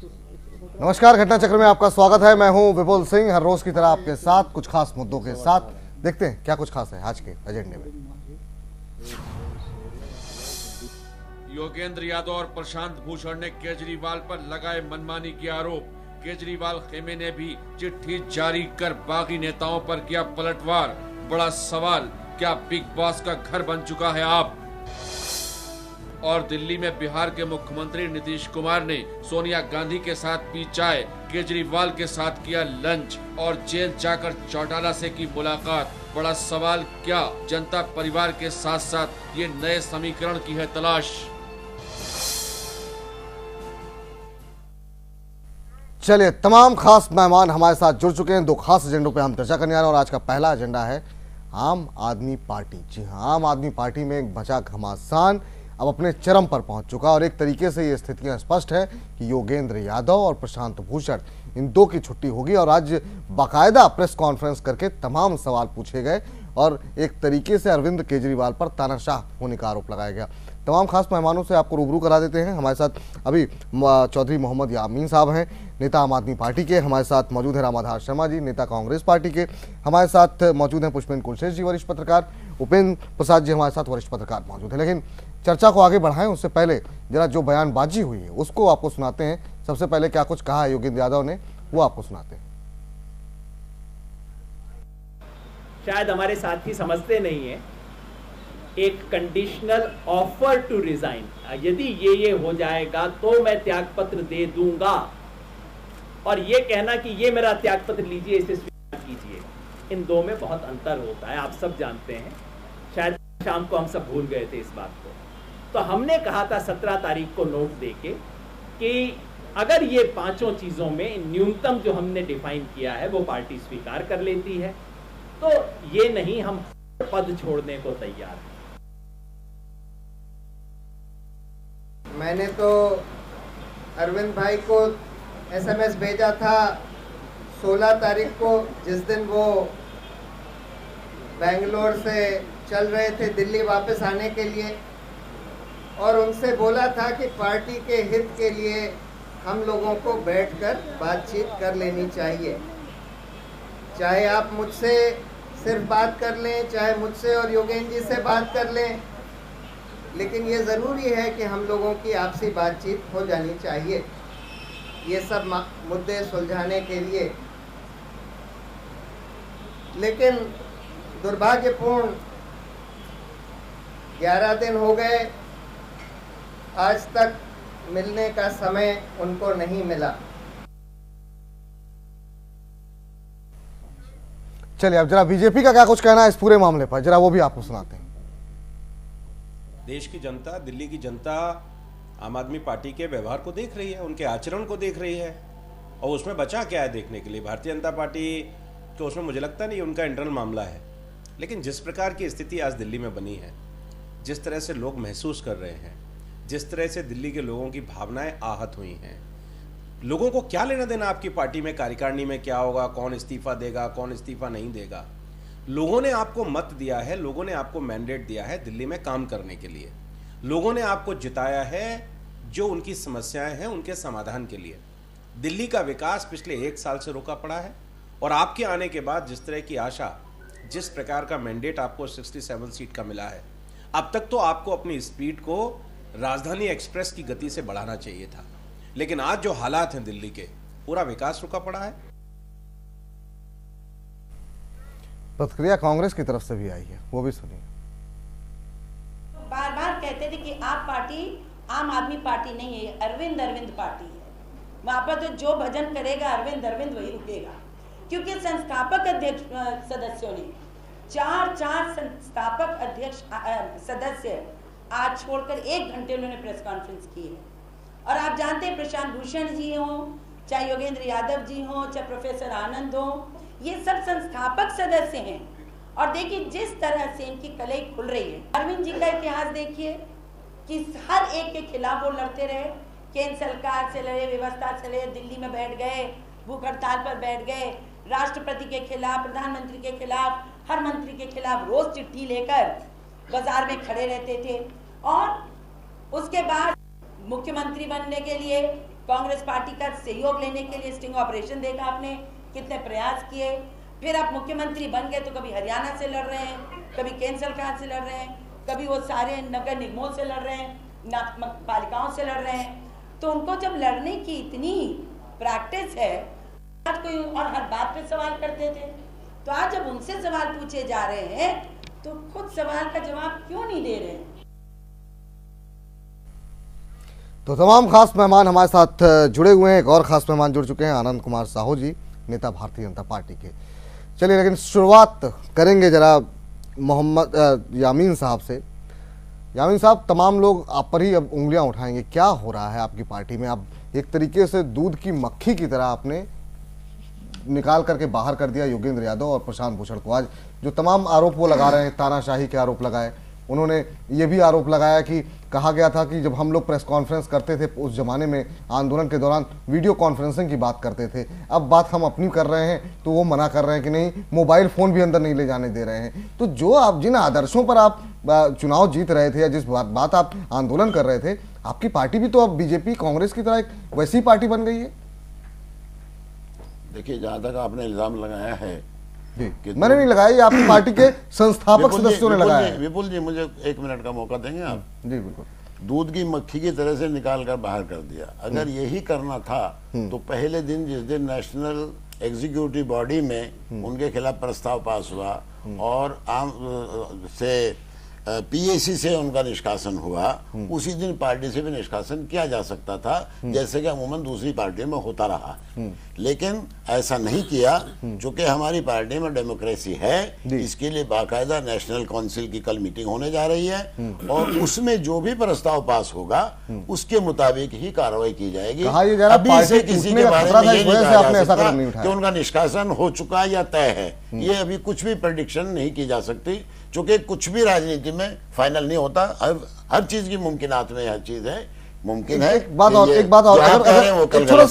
नमस्कार, घटना चक्र में आपका स्वागत है। मैं हूं विपुल सिंह, हर रोज की तरह आपके साथ कुछ खास मुद्दों के साथ। देखते हैं क्या कुछ खास है आज के एजेंडे में। योगेंद्र यादव और प्रशांत भूषण ने केजरीवाल पर लगाए मनमानी के आरोप। केजरीवाल खेमे ने भी चिट्ठी जारी कर बागी नेताओं पर किया पलटवार। बड़ा सवाल, क्या बिग बॉस का घर बन चुका है आप? और दिल्ली में बिहार के मुख्यमंत्री नीतीश कुमार ने सोनिया गांधी के साथ पी चाय, केजरीवाल के साथ किया लंच और जेल जाकर चौटाला से की मुलाकात। बड़ा सवाल, क्या जनता परिवार के साथ साथ ये नए समीकरण की है तलाश? चलिए, तमाम खास मेहमान हमारे साथ जुड़ चुके हैं। दो खास एजेंडों पे हम चर्चा करने आ रहे हैं और आज का पहला एजेंडा है आम आदमी पार्टी। जी हाँ, आम आदमी पार्टी में एक बचा घमासान अब अपने चरम पर पहुंच चुका और एक तरीके से ये स्थितियां स्पष्ट है कि योगेंद्र यादव और प्रशांत भूषण इन दो की छुट्टी होगी। और आज बाकायदा प्रेस कॉन्फ्रेंस करके तमाम सवाल पूछे गए और एक तरीके से अरविंद केजरीवाल पर तानाशाह होने का आरोप लगाया गया। तमाम खास मेहमानों से आपको रूबरू करा देते हैं। हमारे साथ अभी चौधरी मोहम्मद यामीन साहब हैं, नेता आम आदमी पार्टी के। हमारे साथ मौजूद है रामाधार शर्मा जी, नेता कांग्रेस पार्टी के। हमारे साथ मौजूद हैं पुष्पेंद्र कुलशेष जी, वरिष्ठ पत्रकार। उपेंद्र प्रसाद जी हमारे साथ वरिष्ठ पत्रकार मौजूद है। लेकिन चर्चा को आगे बढ़ाएं उससे पहले जरा जो बयानबाजी हुई है उसको आपको सुनाते हैं। सबसे पहले क्या कुछ कहा है योगेंद्र यादव ने, वो आपको सुनाते हैं। शायद हमारे साथी समझते नहीं है, एक कंडीशनल ऑफर टू रिजाइन, यदि ये हो जाएगा तो मैं त्याग पत्र दे दूंगा, और ये कहना कि ये मेरा त्याग पत्र लीजिए, इसे स्वीकार कीजिए, इन दो में बहुत अंतर होता है। आप सब जानते हैं, शायद शाम को हम सब भूल गए थे इस बात को। तो हमने कहा था 17 तारीख को नोट देके कि अगर ये पांचों चीजों में न्यूनतम जो हमने डिफाइन किया है वो पार्टी स्वीकार कर लेती है तो ये नहीं, हम पद छोड़ने को तैयार हैं। मैंने तो अरविंद भाई को एसएमएस भेजा था 16 तारीख को, जिस दिन वो बेंगलोर से चल रहे थे दिल्ली वापस आने के लिए, और उनसे बोला था कि पार्टी के हित के लिए हम लोगों को बैठकर बातचीत कर लेनी चाहिए। चाहे आप मुझसे सिर्फ बात कर लें, चाहे मुझसे और योगेंद्र जी से बात कर लें, लेकिन ये ज़रूरी है कि हम लोगों की आपसी बातचीत हो जानी चाहिए ये सब मुद्दे सुलझाने के लिए। लेकिन दुर्भाग्यपूर्ण 11 दिन हो गए, आज तक मिलने का समय उनको नहीं मिला। चलिए, अब जरा बीजेपी का क्या कुछ कहना है इस पूरे मामले पर, जरा वो भी आपको सुनाते हैं। देश की जनता, दिल्ली की जनता आम आदमी पार्टी के व्यवहार को देख रही है, उनके आचरण को देख रही है, और उसमें बचा क्या है देखने के लिए। भारतीय जनता पार्टी तो उसमें मुझे लगता नहीं उनका इंटरनल मामला है, लेकिन जिस प्रकार की स्थिति आज दिल्ली में बनी है, जिस तरह से लोग महसूस कर रहे हैं, जिस तरह से दिल्ली के लोगों की भावनाएं आहत हुई हैं, लोगों को क्या लेना देना आपकी पार्टी में कार्यकारिणी में क्या होगा, कौन इस्तीफा देगा, कौन इस्तीफा नहीं देगा। लोगों ने आपको मत दिया है, लोगों ने आपको मैंडेट दिया है दिल्ली में काम करने के लिए। लोगों ने आपको जिताया है जो उनकी समस्याएं हैं उनके समाधान के लिए। दिल्ली का विकास पिछले 1 साल से रोका पड़ा है, और आपके आने के बाद जिस तरह की आशा, जिस प्रकार का मैंडेट आपको 67 सीट का मिला है, अब तक तो आपको अपनी स्पीड को राजधानी एक्सप्रेस की गति से बढ़ाना चाहिए था। लेकिन आज जो हालात हैं दिल्ली के, पूरा विकास रुका पड़ा है। प्रतिक्रिया कांग्रेस की तरफ से भी आई है, वो भी सुनिए। बार बार कहते थे कि आप पार्टी आम आदमी पार्टी नहीं है, अरविंद पार्टी है। वहां पर तो जो भजन करेगा अरविंद वही रुकेगा, क्योंकि संस्थापक अध्यक्ष सदस्यों ने चार संस्थापक अध्यक्ष सदस्य आज छोड़कर 1 घंटे उन्होंने प्रेस कॉन्फ्रेंस की है। और आप जानते हैं, प्रशांत भूषण जी हों, चाहे योगेंद्र यादव जी हों, चाहे प्रोफेसर आनंद हों, ये सब संस्थापक सदस्य हैं। और देखिए जिस तरह से इनकी कलई खुल रही है। अरविंद जी का इतिहास देखिए कि हर एक के खिलाफ वो लड़ते रहे, केंद्र सरकार से लड़े, व्यवस्था से लड़े, दिल्ली में बैठ गए, भूख हड़ताल पर बैठ गए, राष्ट्रपति के खिलाफ, प्रधानमंत्री के खिलाफ, हर मंत्री के खिलाफ रोज चिट्ठी लेकर बाजार में खड़े रहते थे। और उसके बाद मुख्यमंत्री बनने के लिए कांग्रेस पार्टी का सहयोग लेने के लिए स्टिंग ऑपरेशन देखा आपने, कितने प्रयास किए। फिर आप मुख्यमंत्री बन गए तो कभी हरियाणा से लड़ रहे हैं, कभी केंद्र सरकार से लड़ रहे हैं, कभी वो सारे नगर निगमों से लड़ रहे हैं, पालिकाओं से लड़ रहे हैं। तो उनको जब लड़ने की इतनी प्रैक्टिस है, आज कोई और हर बात पे सवाल करते थे, तो आज जब उनसे सवाल पूछे जा रहे हैं तो खुद सवाल का जवाब क्यों नहीं दे रहे हैं? तो तमाम खास मेहमान हमारे साथ जुड़े हुए हैं। एक और खास मेहमान जुड़ चुके हैं, आनंद कुमार साहू जी, नेता भारतीय जनता पार्टी के। चलिए, लेकिन शुरुआत करेंगे जरा मोहम्मद यामीन साहब से। यामीन साहब, तमाम लोग आप पर ही अब उंगलियां उठाएंगे, क्या हो रहा है आपकी पार्टी में? आप एक तरीके से दूध की मक्खी की तरह आपने निकाल करके बाहर कर दिया योगेंद्र यादव और प्रशांत भूषण को। आज जो तमाम आरोप वो लगा रहे हैं, तानाशाही के आरोप लगाए, उन्होंने ये भी आरोप लगाया कि कहा गया था कि जब हम लोग प्रेस कॉन्फ्रेंस करते थे उस जमाने में, आंदोलन के दौरान वीडियो कॉन्फ्रेंसिंग की बात करते थे, अब बात हम अपनी कर रहे हैं तो वो मना कर रहे हैं कि नहीं, मोबाइल फ़ोन भी अंदर नहीं ले जाने दे रहे हैं। तो जो आप जिन आदर्शों पर आप चुनाव जीत रहे थे या जिस बात आप आंदोलन कर रहे थे, आपकी पार्टी भी तो अब बीजेपी कांग्रेस की तरह एक वैसी पार्टी बन गई है। देखिए, जहाँ तक आपने इल्जाम लगाया है कि मैंने नहीं लगाया, ये आपकी पार्टी के संस्थापक सदस्यों ने लगाया है। विपुल जी, मुझे 1 मिनट का मौका देंगे आप? जी बिल्कुल। दूध की मक्खी की तरह से निकाल कर बाहर कर दिया। अगर यही करना था तो पहले दिन, जिस दिन नेशनल एग्जीक्यूटिव बॉडी में उनके खिलाफ प्रस्ताव पास हुआ और आम से पीएसी से उनका निष्कासन हुआ, उसी दिन पार्टी से भी निष्कासन किया जा सकता था, जैसे कि अमूमन दूसरी पार्टियों में होता रहा। लेकिन ऐसा नहीं किया। चूंकि हमारी पार्टी में डेमोक्रेसी है, इसके लिए बाकायदा नेशनल काउंसिल की कल मीटिंग होने जा रही है और उसमें जो भी प्रस्ताव पास होगा उसके मुताबिक ही कार्रवाई की जाएगी। अभी से किसी के बारे में ये नहीं कहा जा सकता कि उनका निष्कासन हो चुका या तय है। ये अभी कुछ भी प्रेडिक्शन नहीं की जा सकती, चूंकि कुछ भी राजनीति में फाइनल नहीं होता। हर चीज की मुमकिनात में हर चीज है, मुमकिन है। एक बात और छोटा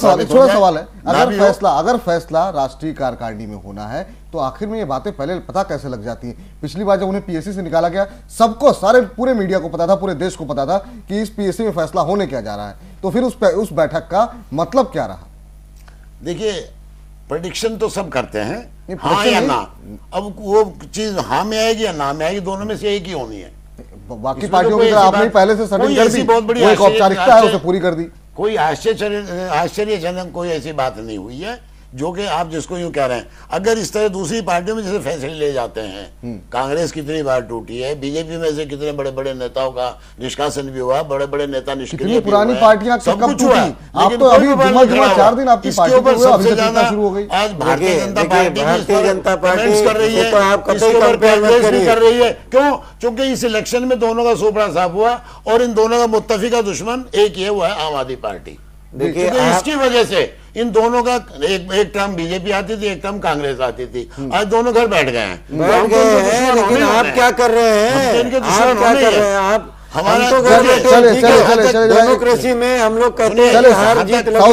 सवाल है, अगर फैसला राष्ट्रीय कार्यकारिणी में होना है तो आखिर में ये बातें पहले पता कैसे लग जाती हैं? पिछली बार जब उन्हें पीएससी से निकाला गया, सबको, सारे पूरे मीडिया को पता था, पूरे देश को पता था कि इस पीएससी में फैसला होने क्या जा रहा है, तो फिर उस बैठक का मतलब क्या रहा? देखिए, प्रेडिक्शन तो सब करते हैं, हाँ या ना। अब वो चीज हाँ में आएगी या ना में आएगी, दोनों में से एक ही होनी है। बाकी पार्टियों की तरह आपने पहले से सेटिंग कर दी, बहुत बड़ी औपचारिकता है, उसे पूरी कर दी। कोई आश्चर्यजनक कोई ऐसी बात नहीं हुई है जो कि आप जिसको यूं कह रहे हैं। अगर इस तरह दूसरी पार्टियों में जैसे फैसले ले जाते हैं, कांग्रेस कितनी बार टूटी है, बीजेपी में से कितने बड़े बड़े नेताओं का निष्कासन भी हुआ, बड़े बड़े नेता निष्क्रिय, पुरानी पार्टियां सब कुछ हुआ। आप तो अभी 4 दिन आपकी पार्टी ऊपर सबसे ज्यादा आज भारतीय जनता पार्टी कर रही है, कांग्रेस भी कर रही है। क्यों? क्योंकि इस इलेक्शन में दोनों का सोपड़ा साफ हुआ और इन दोनों का मुत्तफिका दुश्मन एक ही है, वो है आम आदमी पार्टी। देखिए, इसकी वजह से इन दोनों का एक टर्म बीजेपी आती थी, एक टर्म कांग्रेस आती थी। आज दोनों घर बैठ गए हैं। लेकिन आप क्या कर रहे हैं? आप हमारा तो डेमोक्रेसी में हम लोग कहते हैं हार जीत आपको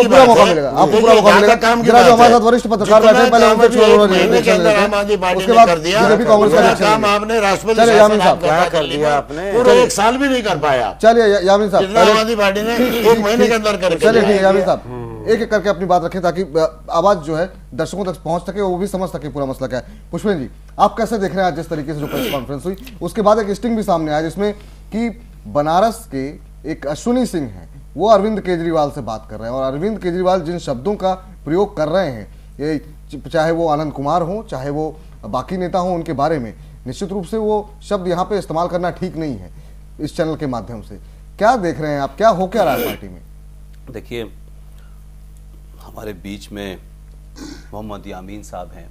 पूरा मौका मिलेगा, आपको पूरा मौका मिलेगा। जरा जो हमारे साथ वरिष्ठ पत्रकार बैठे हैं, पहले उनसे उसके बाद बीजेपी कांग्रेस का काम आपने राष्ट्रपति क्या कर दिया आपने? पूरा 1 साल भी नहीं कर पाया। चलिए यामीन साहब, आम आदमी पार्टी ने 1 महीने के अंदर कर। चलिए ठीक है यामीन साहब, एक एक करके अपनी बात रखें ताकि आवाज जो है दर्शकों तक पहुंच सके, वो भी समझ सके पूरा मसला क्या है। पुष्पेंद्र जी, आप कैसे देख रहे हैं आज जिस तरीके से जो प्रेस कॉन्फ्रेंस हुई, उसके बाद एक स्टिंग भी सामने आया जिसमें कि बनारस के एक अश्विनी सिंह हैं, वो अरविंद केजरीवाल से बात कर रहे हैं और अरविंद केजरीवाल जिन शब्दों का प्रयोग कर रहे हैं, ये चाहे वो आनंद कुमार हो, चाहे वो बाकी नेता हो, उनके बारे में निश्चित रूप से वो शब्द यहाँ पे इस्तेमाल करना ठीक नहीं है इस चैनल के माध्यम से। क्या देख रहे हैं आप, क्या हो क्या रहा है पार्टी में? देखिए, हमारे बीच में मोहम्मद यामीन साहब हैं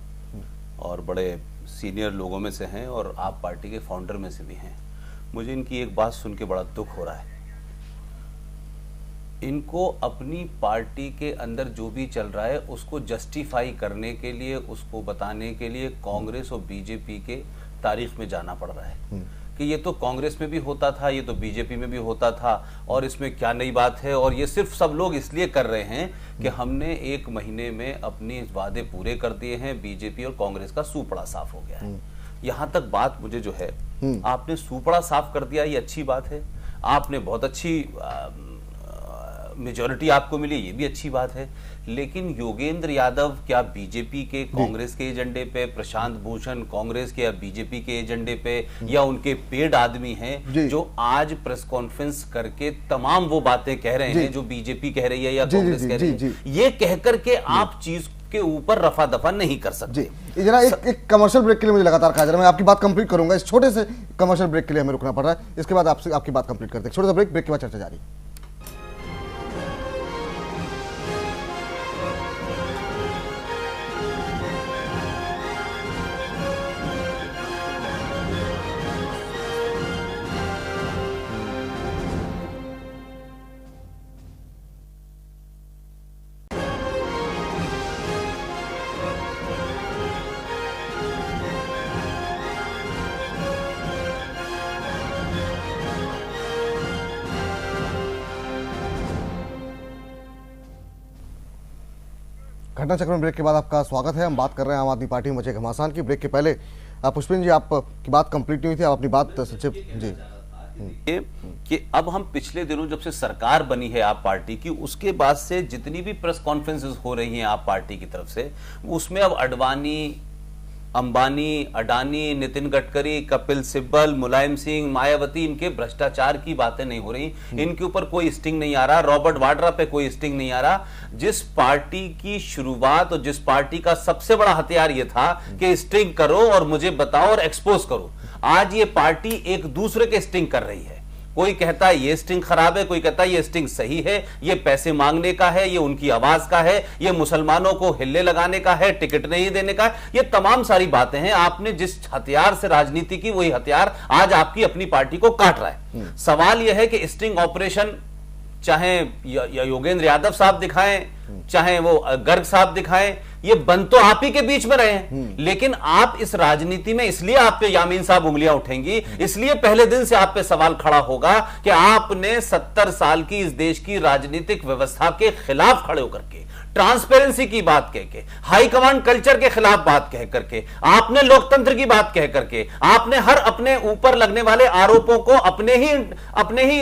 और बड़े सीनियर लोगों में से हैं और आप पार्टी के फाउंडर में से भी हैं। मुझे इनकी एक बात सुन के बड़ा दुख हो रहा है। इनको अपनी पार्टी के अंदर जो भी चल रहा है उसको जस्टिफाई करने के लिए, उसको बताने के लिए कांग्रेस और बीजेपी के तारीख में जाना पड़ रहा है कि ये तो कांग्रेस में भी होता था, ये तो बीजेपी में भी होता था और इसमें क्या नई बात है। और ये सिर्फ सब लोग इसलिए कर रहे हैं कि हमने 1 महीने में अपने वादे पूरे कर दिए हैं, बीजेपी और कांग्रेस का सूपड़ा साफ हो गया है। यहाँ तक बात मुझे जो है, आपने सूपड़ा साफ कर दिया, ये अच्छी बात है, आपने बहुत अच्छी मेजॉरिटी आपको मिली, ये भी अच्छी बात है, लेकिन योगेंद्र यादव क्या बीजेपी के कांग्रेस के एजेंडे पे, प्रशांत भूषण कांग्रेस के या बीजेपी के एजेंडे पे, या उनके पेड आदमी हैं जो आज प्रेस कॉन्फ्रेंस करके तमाम वो बातें कह रहे हैं जो बीजेपी कह रही है या कांग्रेस कह रही है, ये कह करके आप चीज के ऊपर रफा दफा नहीं कर सकते। जरा एक कमर्शियल ब्रेक के लिए मुझे लगातार कहा जा रहा है, मैं आपकी बात कंप्लीट करूंगा, इस छोटे से कमर्शियल ब्रेक के लिए हमें रुकना पड़ रहा है, इसके बाद आपसे आपकी बात कंप्लीट करते हैं। छोटा सा ब्रेक के बाद चर्चा जारी। घटना चक्र में ब्रेक के बाद आपका स्वागत है। हम बात कर रहे हैं आम आदमी पार्टी में मचे घमासान की। ब्रेक के पहले पुष्पिन जी आपकी बात कंप्लीट नहीं हुई थी, आप अपनी बात संक्षिप्त जी। कि अब हम पिछले दिनों जब से सरकार बनी है आप पार्टी की, उसके बाद से जितनी भी प्रेस कॉन्फ्रेंसेस हो रही हैं आप पार्टी की तरफ से, उसमें अब अडवाणी, अंबानी, अडानी, नितिन गडकरी, कपिल सिब्बल, मुलायम सिंह, मायावती, इनके भ्रष्टाचार की बातें नहीं हो रही, इनके ऊपर कोई स्टिंग नहीं आ रहा, रॉबर्ट वाड्रा पे कोई स्टिंग नहीं आ रहा। जिस पार्टी की शुरुआत और जिस पार्टी का सबसे बड़ा हथियार यह था कि स्टिंग करो और मुझे बताओ और एक्सपोज करो, आज ये पार्टी एक दूसरे के स्टिंग कर रही है। कोई कहता है ये स्टिंग खराब है, कोई कहता है ये स्टिंग सही है, ये पैसे मांगने का है, ये उनकी आवाज का है, ये मुसलमानों को हिल्ले लगाने का है, टिकट नहीं देने का है, ये तमाम सारी बातें हैं। आपने जिस हथियार से राजनीति की, वही हथियार आज आपकी अपनी पार्टी को काट रहा है। सवाल यह है कि स्टिंग ऑपरेशन चाहे योगेंद्र यादव साहब दिखाएं, चाहे वो गर्ग साहब दिखाएं, ये बंद तो आप ही के बीच में रहे हैं, लेकिन आप इस राजनीति में, इसलिए आप पे यामीन साहब उंगलियां उठेंगी, इसलिए पहले दिन से आप पे सवाल खड़ा होगा कि आपने 70 साल की इस देश की राजनीतिक व्यवस्था के खिलाफ खड़े होकर के, ट्रांसपेरेंसी की बात कह के, हाई कमांड कल्चर के खिलाफ बात कह करके, आपने लोकतंत्र की बात कह करके, आपने हर अपने ऊपर लगने वाले आरोपों को अपने ही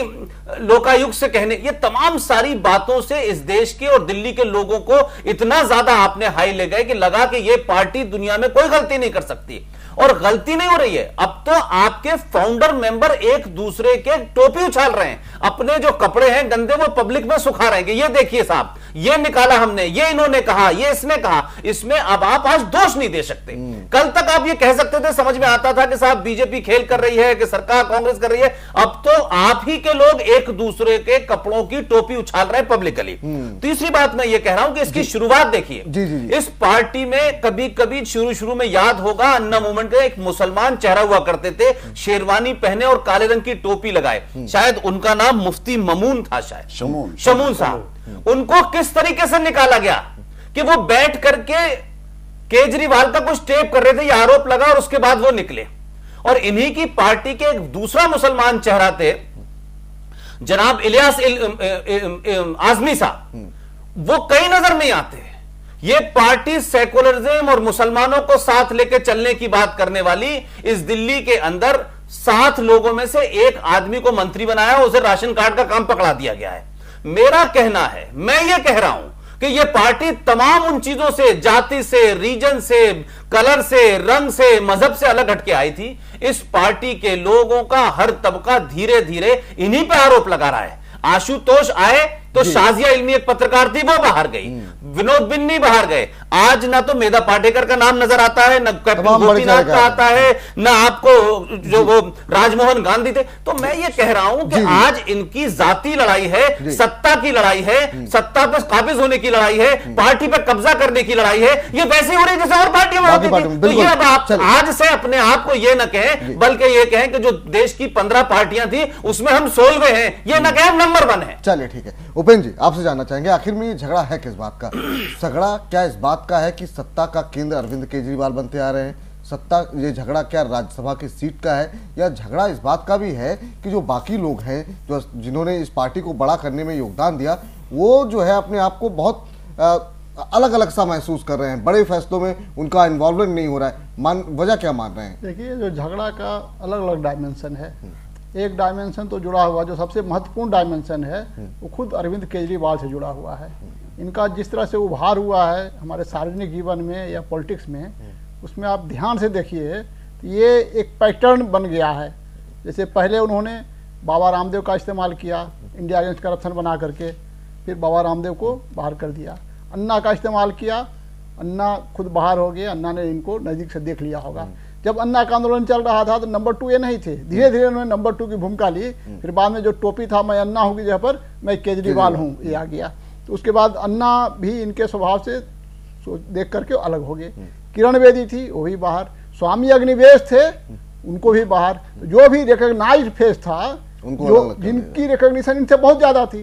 लोकायुक्त से कहने, ये तमाम सारी बातों से इस देश के और दिल्ली के लोगों को इतना ज्यादा आपने हाई ले गए कि लगा कि ये पार्टी दुनिया में कोई गलती नहीं कर सकती। और गलती नहीं हो रही है, अब तो आपके फाउंडर मेंबर एक दूसरे के टोपी उछाल रहे हैं, अपने जो कपड़े हैं गंदे वो पब्लिक में सुखा रहे हैं कि ये देखिए साहब, ये निकाला हमने, ये इन्होंने कहा, ये इसने कहा। इसमें अब आप आज दोष नहीं दे सकते। कल तक आप ये कह सकते थे, समझ में आता था कि साहब बीजेपी खेल कर रही है, कि सरकार कांग्रेस कर रही है, अब तो आप ही के लोग एक दूसरे के कपड़ों की टोपी उछाल रहे हैं पब्लिकली। तीसरी बात मैं ये कह रहा हूं कि इसकी शुरुआत देखिए, इस पार्टी में कभी कभी शुरू में याद होगा अन्ना मूवमेंट के एक मुसलमान चेहरा हुआ करते थे, शेरवानी पहने और काले रंग की टोपी लगाए, शायद उनका नाम मुफ्ती ममून था, शायद शमून साहब। उनको किस तरीके से निकाला गया कि वो बैठ करके केजरीवाल का कुछ टेप कर रहे थे, ये आरोप लगा और उसके बाद वो निकले। और इन्हीं की पार्टी के एक दूसरा मुसलमान चेहरा थे जनाब इलियास आजमी साहब, वो कहीं नजर नहीं आते। ये पार्टी सेकुलरिज्म और मुसलमानों को साथ लेकर चलने की बात करने वाली, इस दिल्ली के अंदर 7 लोगों में से एक आदमी को मंत्री बनाया, उसे राशन कार्ड का काम पकड़ा दिया गया है। मेरा कहना है, मैं ये कह रहा हूं कि ये पार्टी तमाम उन चीजों से, जाति से, रीजन से, कलर से, रंग से, मजहब से अलग हटके आई थी। इस पार्टी के लोगों का हर तबका धीरे धीरे इन्हीं पे आरोप लगा रहा है। आशुतोष आए तो शाजिया इल्मी एक पत्रकार थी, वो बाहर गई, विनोद बिन्नी बाहर गए, आज ना तो मेधा पाटेकर का नाम नजर आता है, न कैप्टन गोपीनाथ का आता है, न आपको जो वो राजमोहन गांधी थे। तो मैं ये कह रहा हूं कि आज इनकी जाती लड़ाई है, सत्ता की लड़ाई है, सत्ता पर काबिज होने की लड़ाई है, पार्टी पर कब्जा करने की लड़ाई है। ये वैसे हो रही जैसे और पार्टियां होती थी। तो ये अब आप आज से अपने आप को ये न कहें, बल्कि ये कहें कि जो देश की 15 पार्टियां थी उसमें हम 16वें हैं, ये न कहें नंबर 1 है। चलिए ठीक है, उपेंद्र जी आपसे जानना चाहेंगे, आखिर में ये झगड़ा है किस बात का? झगड़ा क्या इस बात का है कि सत्ता का केंद्र अरविंद केजरीवाल बनते आ रहे हैं? सत्ता, ये झगड़ा क्या राज्यसभा की सीट का है, या झगड़ा इस बात का भी है कि जो बाकी लोग हैं, जो जिन्होंने इस पार्टी को बड़ा करने में योगदान दिया, वो जो है अपने आप को बहुत अलग अलग सा महसूस कर रहे हैं, बड़े फैसलों में उनका इन्वॉल्वमेंट नहीं हो रहा है? वजह क्या मान रहे हैं? देखिए, जो झगड़ा का अलग अलग डायमेंशन है, एक डायमेंशन तो जुड़ा हुआ, जो सबसे महत्वपूर्ण डायमेंशन है वो खुद अरविंद केजरीवाल से जुड़ा हुआ है। इनका जिस तरह से उभार हुआ है हमारे सार्वजनिक जीवन में या पॉलिटिक्स में, उसमें आप ध्यान से देखिए तो ये एक पैटर्न बन गया है। जैसे पहले उन्होंने बाबा रामदेव का इस्तेमाल किया इंडिया अगेंस्ट करप्शन बना करके, फिर बाबा रामदेव को बाहर कर दिया। अन्ना का इस्तेमाल किया, अन्ना खुद बाहर हो गए, अन्ना ने इनको नज़दीक से देख लिया होगा। जब अन्ना का आंदोलन चल रहा था तो नंबर 2 ये नहीं थे, धीरे धीरे उन्होंने नंबर 2 की भूमिका ली। फिर बाद में जो टोपी था मैं अन्ना हूँ की जगह पर मैं केजरीवाल हूँ, ये आ गया। तो उसके बाद अन्ना भी इनके स्वभाव से देख करके अलग हो गए। किरण बेदी थी वो भी बाहर, स्वामी अग्निवेश थे उनको भी बाहर। जो भी रिकॉग्नाइज्ड फेस था, जो जिनकी रिकॉग्निशन इनसे बहुत ज्यादा थी,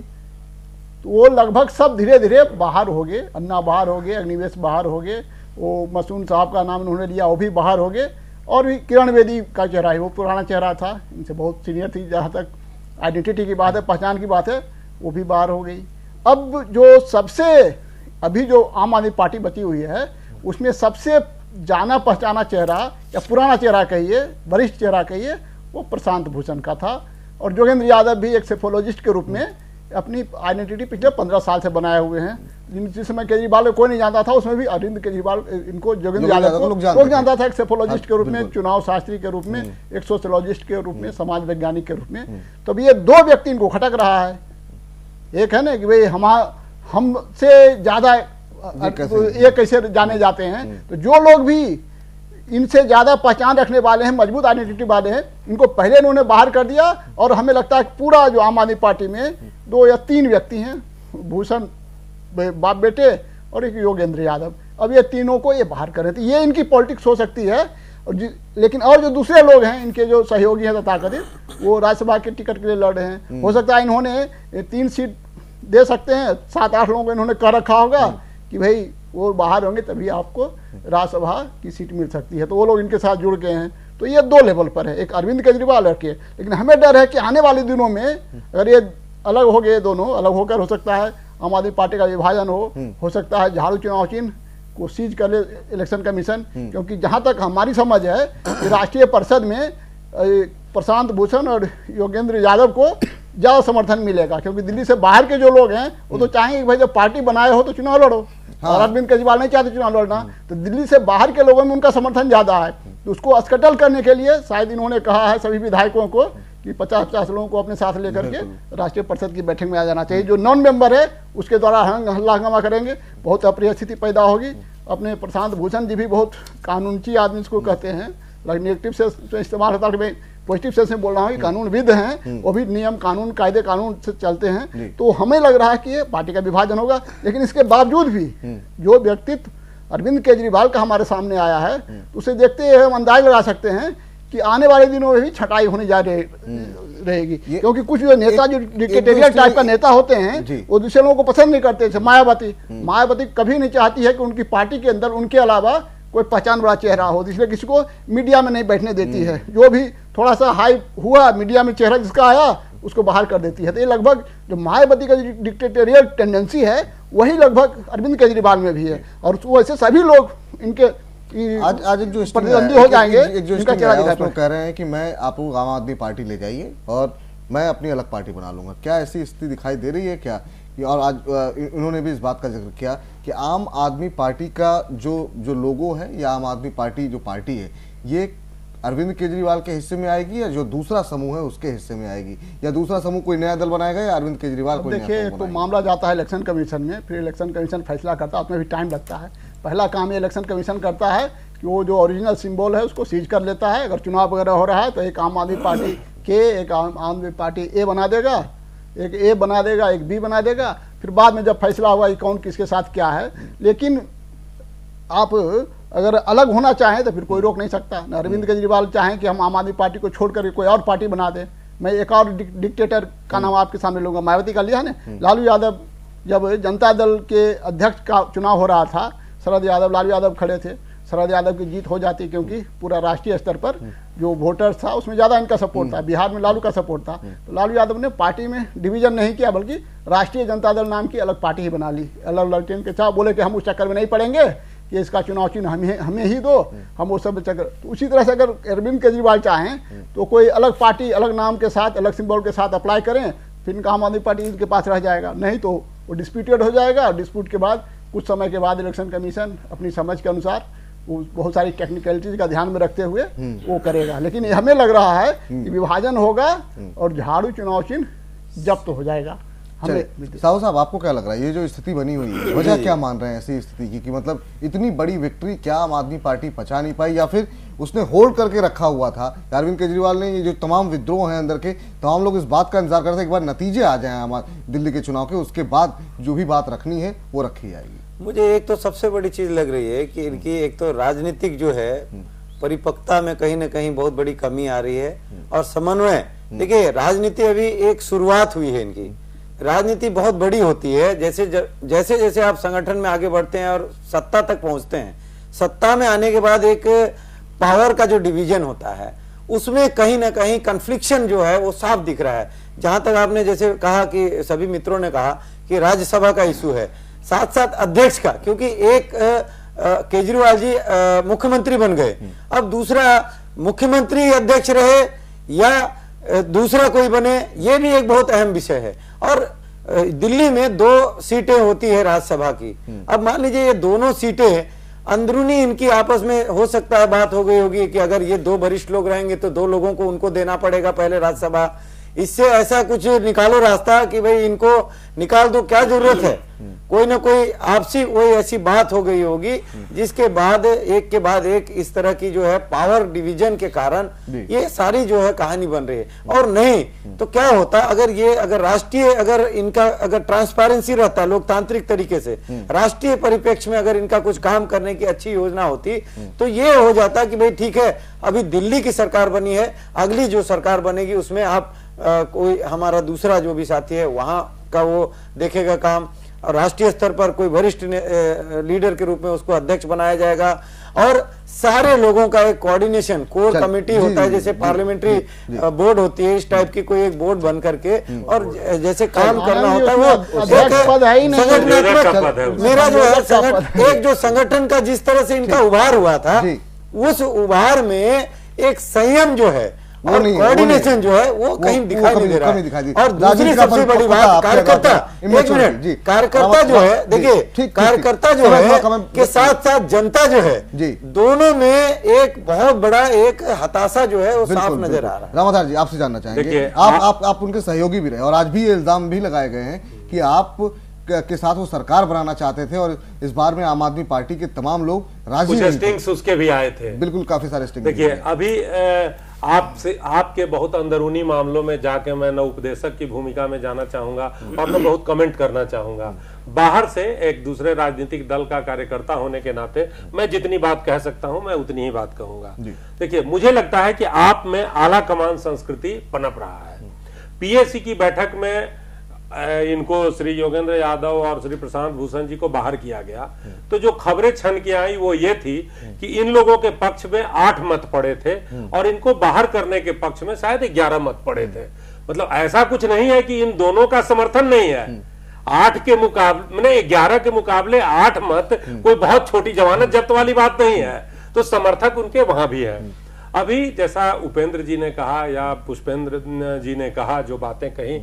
तो वो लगभग सब धीरे धीरे बाहर हो गए। अन्ना बाहर हो गए, अग्निवेश बाहर हो गए, वो मसून साहब का नाम उन्होंने लिया वो भी बाहर हो गए। और भी किरण बेदी का चेहरा है, वो पुराना चेहरा था, इनसे बहुत सीनियर थी। जहाँ तक आइडेंटिटी की बात है, पहचान की बात है, वो भी बाहर हो गई। अब जो सबसे अभी जो आम आदमी पार्टी बची हुई है, उसमें सबसे जाना पहचाना चेहरा या पुराना चेहरा कहिए, वरिष्ठ चेहरा कहिए, वो प्रशांत भूषण का था। और जोगेंद्र यादव भी एक सेफोलॉजिस्ट के रूप में अपनी आइडेंटिटी पिछले 15 साल से बनाए हुए हैं। जिस समय केजरीवाल को कोई नहीं जानता था, उसमें भी अरविंद केजरीवाल इनको जोगेंद्र यादव को लोग जानता था, एक सेफोलॉजिस्ट के रूप में, चुनाव शास्त्री के रूप में, एक सोशोलॉजिस्ट के रूप में, समाज वैज्ञानिक के रूप में। तो अब ये 2 व्यक्ति इनको खटक रहा है। एक है ना कि भाई हमसे ज्यादा ये कैसे जाने जाते हैं। तो जो लोग भी इनसे ज्यादा पहचान रखने वाले हैं, मजबूत आइडेंटिटी वाले हैं, इनको पहले इन्होंने बाहर कर दिया। और हमें लगता है पूरा जो आम आदमी पार्टी में 2 या 3 व्यक्ति हैं, भूषण बाप बेटे और एक योगेंद्र यादव, अब ये तीनों को ये बाहर करें तो ये इनकी पॉलिटिक्स हो सकती है। और लेकिन और जो दूसरे लोग हैं, इनके जो सहयोगी हैं तथाकथित, वो राज्यसभा के टिकट के लिए लड़ रहे हैं। हो सकता है इन्होंने 3 सीट दे सकते हैं, 7-8 लोगों को इन्होंने कह रखा होगा कि भाई वो बाहर होंगे तभी आपको राज्यसभा की सीट मिल सकती है, तो वो लोग इनके साथ जुड़ गए हैं। तो ये 2 लेवल पर है, एक अरविंद केजरीवाल और के। लेकिन हमें डर है कि आने वाले दिनों में अगर ये अलग हो गए, दोनों अलग होकर, हो सकता है आम आदमी पार्टी का विभाजन हो सकता है झाड़ू चुनाव चिन्ह को सीज कर ले इलेक्शन कमीशन। क्योंकि जहां तक हमारी समझ है कि राष्ट्रीय परिषद में प्रशांत भूषण और योगेंद्र यादव को ज्यादा समर्थन मिलेगा, क्योंकि दिल्ली से बाहर के जो लोग हैं वो तो चाहेंगे कि भाई जब पार्टी बनाए हो तो चुनाव लड़ो। और अरविंद केजरीवाल नहीं चाहते चुनाव लड़ना, तो दिल्ली से बाहर के लोगों में उनका समर्थन ज्यादा है। तो उसको अस्कटल करने के लिए शायद इन्होंने कहा है सभी विधायकों को कि 50-50 लोगों को अपने साथ लेकर के राष्ट्रीय परिषद की बैठक में आ जाना चाहिए। जो नॉन मेंबर है उसके द्वारा हल्ला हंगामा करेंगे, बहुत अप्रिय स्थिति पैदा होगी। अपने प्रशांत भूषण जी भी बहुत कानूनची आदमी इसको कहते हैं, नेगेटिव से इस्तेमाल होता है, पॉजिटिव सेंस में बोल रहा हूँ कि कानूनविद हैं, वो भी नियम कानून कायदे कानून से चलते हैं। तो हमें लग रहा है कि ये पार्टी का विभाजन होगा। लेकिन इसके बावजूद भी जो व्यक्तित्व अरविंद केजरीवाल का हमारे सामने आया है, तो उसे देखते हुए हम अंदाज लगा सकते हैं कि आने वाले दिनों में भी छटाई होने जा रहेगी। क्योंकि कुछ जो नेता जो डिक्टेटोरियल टाइप का नेता होते हैं वो दूसरे लोगों को पसंद नहीं करते। मायावती कभी नहीं चाहती है कि उनकी पार्टी के अंदर उनके अलावा कोई पहचान वाला चेहरा हो, इसलिए किसी को मीडिया में नहीं बैठने देती है। जो भी थोड़ा सा हाई हुआ मीडिया में चेहरा जिसका आया उसको बाहर कर देती है। तो ये लगभग जो मायावती का जो डिक्टेटोरियल टेंडेंसी है वही लगभग अरविंद केजरीवाल में भी है। और वैसे सभी लोग इनके आज एक जो प्रतिद्वंदी हो जाएंगे, इनका चेहरा कह रहे हैं कि मैं आपको आम आदमी पार्टी ले जाइए और मैं अपनी अलग पार्टी बना लूंगा। क्या ऐसी स्थिति दिखाई दे रही है क्या? और आज इन्होंने भी इस बात का जिक्र किया कि आम आदमी पार्टी का जो लोगो है या आम आदमी पार्टी जो पार्टी है, ये अरविंद केजरीवाल के हिस्से में आएगी या जो दूसरा समूह है उसके हिस्से में आएगी, या दूसरा समूह कोई नया दल बनाएगा या अरविंद केजरीवाल कोई नया दल बनाएगा? देखिए, तो मामला जाता है इलेक्शन कमीशन में, फिर इलेक्शन कमीशन फैसला करता है, उसमें भी टाइम लगता है। पहला काम ये इलेक्शन कमीशन करता है कि वो जो ओरिजिनल सिंबल है उसको सीज कर लेता है। अगर चुनाव वगैरह हो रहा है तो एक आम आदमी पार्टी के, एक आम आदमी पार्टी ए बना देगा, एक ए बना देगा, एक बी बना देगा। फिर बाद में जब फैसला हुआ कि कौन किसके साथ क्या है। लेकिन आप अगर अलग होना चाहें तो फिर कोई रोक नहीं सकता। न अरविंद केजरीवाल चाहें कि हम आम आदमी पार्टी को छोड़कर कोई और पार्टी बना दें। मैं एक और डिक्टेटर का नाम आपके सामने लूंगा, मायावती का लिया है ना। लालू यादव जब जनता दल के अध्यक्ष का चुनाव हो रहा था, शरद यादव लालू यादव खड़े थे, शरद यादव की जीत हो जाती क्योंकि पूरा राष्ट्रीय स्तर पर जो वोटर्स था उसमें ज्यादा इनका सपोर्ट था। बिहार में लालू का सपोर्ट था, तो लालू यादव ने पार्टी में डिवीजन नहीं किया बल्कि राष्ट्रीय जनता दल नाम की अलग पार्टी ही बना ली। अलग लड़के के चाह बोले कि हम उस चक्कर में नहीं पड़ेंगे कि इसका चुनाव चिन्ह हमें ही दो, हम वो सब चक्कर। तो उसी तरह से अगर अरविंद केजरीवाल चाहें तो कोई अलग पार्टी अलग नाम के साथ अलग सिंबल के साथ अप्लाई करें, फिर इनका आम आदमी पार्टी इनके पास रह जाएगा, नहीं तो वो डिस्प्यूटेड हो जाएगा। और डिस्प्यूट के बाद कुछ समय के बाद इलेक्शन कमीशन अपनी समझ के अनुसार वो बहुत सारी टेक्निकलिटीज का ध्यान में रखते हुए वो करेगा। लेकिन हमें लग रहा है कि विभाजन होगा और झाड़ू चुनाव चिन्ह जब्त हो जाएगा। साहू साहब, आपको क्या लग रहा है ये जो स्थिति बनी हुई है, वजह क्या मान रहे हैं ऐसी स्थिति की कि मतलब इतनी बड़ी विक्ट्री क्या आम आदमी पार्टी पचा नहीं पाई, या फिर उसने होल्ड करके रखा हुआ था? अरविंद केजरीवाल ने ये जो तमाम विद्रोह हैं अंदर के, तमाम लोग इस बात का इंतजार करते हैं एक बार नतीजे आ जाए दिल्ली के चुनाव के, उसके बाद जो भी बात रखनी है वो रखी जाएगी। मुझे एक तो सबसे बड़ी चीज लग रही है कि इनकी एक तो राजनीतिक जो है परिपक्वता में कहीं ना कहीं बहुत बड़ी कमी आ रही है, और समन्वय। देखिए, राजनीति अभी एक शुरुआत हुई है इनकी, राजनीति बहुत बड़ी होती है। जैसे जैसे आप संगठन में आगे बढ़ते हैं और सत्ता तक पहुंचते हैं, सत्ता में आने के बाद एक पावर का जो डिवीजन होता है उसमें कहीं ना कहीं कन्फ्लिक्शन जो है वो साफ दिख रहा है। जहां तक आपने जैसे कहा कि सभी मित्रों ने कहा कि राज्यसभा का इशू है, साथ साथ अध्यक्ष का, क्योंकि एक केजरीवाल जी मुख्यमंत्री बन गए, अब दूसरा मुख्यमंत्री अध्यक्ष रहे या दूसरा कोई बने, ये भी एक बहुत अहम विषय है। और दिल्ली में 2 सीटें होती है राज्यसभा की। अब मान लीजिए ये दोनों सीटें अंदरूनी इनकी आपस में हो सकता है बात हो गई होगी कि अगर ये 2 वरिष्ठ लोग रहेंगे तो 2 लोगों को उनको देना पड़ेगा पहले राज्यसभा, इससे ऐसा कुछ निकालो रास्ता कि भाई इनको निकाल दो, क्या जरूरत है। कोई ना कोई आपसी कोई ऐसी बात हो गई होगी जिसके बाद एक के बाद एक इस तरह की जो है पावर डिवीजन के कारण ये सारी जो है कहानी बन रही है। और नहीं तो क्या होता अगर राष्ट्रीय अगर ट्रांसपेरेंसी रहता लोकतांत्रिक तरीके से, राष्ट्रीय परिप्रेक्ष्य में अगर इनका कुछ काम करने की अच्छी योजना होती तो ये हो जाता कि भाई ठीक है, अभी दिल्ली की सरकार बनी है, अगली जो सरकार बनेगी उसमें आप कोई हमारा दूसरा जो भी साथी है वहां का वो देखेगा काम, और राष्ट्रीय स्तर पर कोई वरिष्ठ लीडर के रूप में उसको अध्यक्ष बनाया जाएगा, और सारे लोगों का एक कोऑर्डिनेशन कोर कमेटी होता है, जैसे पार्लियामेंट्री बोर्ड होती है, इस टाइप की कोई एक बोर्ड बन करके और जैसे काम करना होता है वो संगठनात्मक। मेरा जो है एक जो संगठन का जिस तरह से इनका उभार हुआ था, उस उभार में एक संयम जो है और कोऑर्डिनेशन जो है वो कहीं दिखाई नहीं दे रहा है। और दूसरी सबसे बड़ी बात कार्यकर्ता, एक मिनट, कार्यकर्ता जो है, देखिए कार्यकर्ता जो है के साथ साथ जनता जो है, दोनों में एक बहुत बड़ा एक हताशा जो है वो साफ नजर आ रहा है। रामाधार जी, आपसे जानना चाहेंगे, आप उनके सहयोगी भी रहे और आज भी ये इल्जाम भी लगाए गए हैं कि आप के साथ वो सरकार बनाना चाहते थे, और इस बार में आम आदमी पार्टी के तमाम लोग राजी नहीं थे। उसके भी आए थे, बिल्कुल काफी सारे स्टिंग। देखिए, अभी आपके बहुत अंदरूनी मामलों में जाके मैं न उपदेशक की भूमिका में जाना चाहूंगा और न बहुत कमेंट करना चाहूंगा। बाहर से एक दूसरे राजनीतिक दल का कार्यकर्ता होने के नाते मैं जितनी बात कह सकता हूं मैं उतनी ही बात कहूंगा। देखिए, मुझे लगता है कि आप में आला कमान संस्कृति पनप रहा है। पीएसी की बैठक में इनको श्री योगेंद्र यादव और श्री प्रशांत भूषण जी को बाहर किया गया, तो जो खबरें छन के आई वो ये थी कि इन लोगों के पक्ष में 8 मत पड़े थे और इनको बाहर करने के पक्ष में शायद 11 मत पड़े थे। मतलब ऐसा कुछ नहीं है कि इन दोनों का समर्थन नहीं है। 8 के मुकाबले 11 के मुकाबले 8 मत कोई बहुत छोटी जमानत जब्त वाली बात नहीं है, तो समर्थक उनके वहां भी है। अभी जैसा उपेंद्र जी ने कहा या पुष्पेंद्र जी ने कहा, जो बातें कही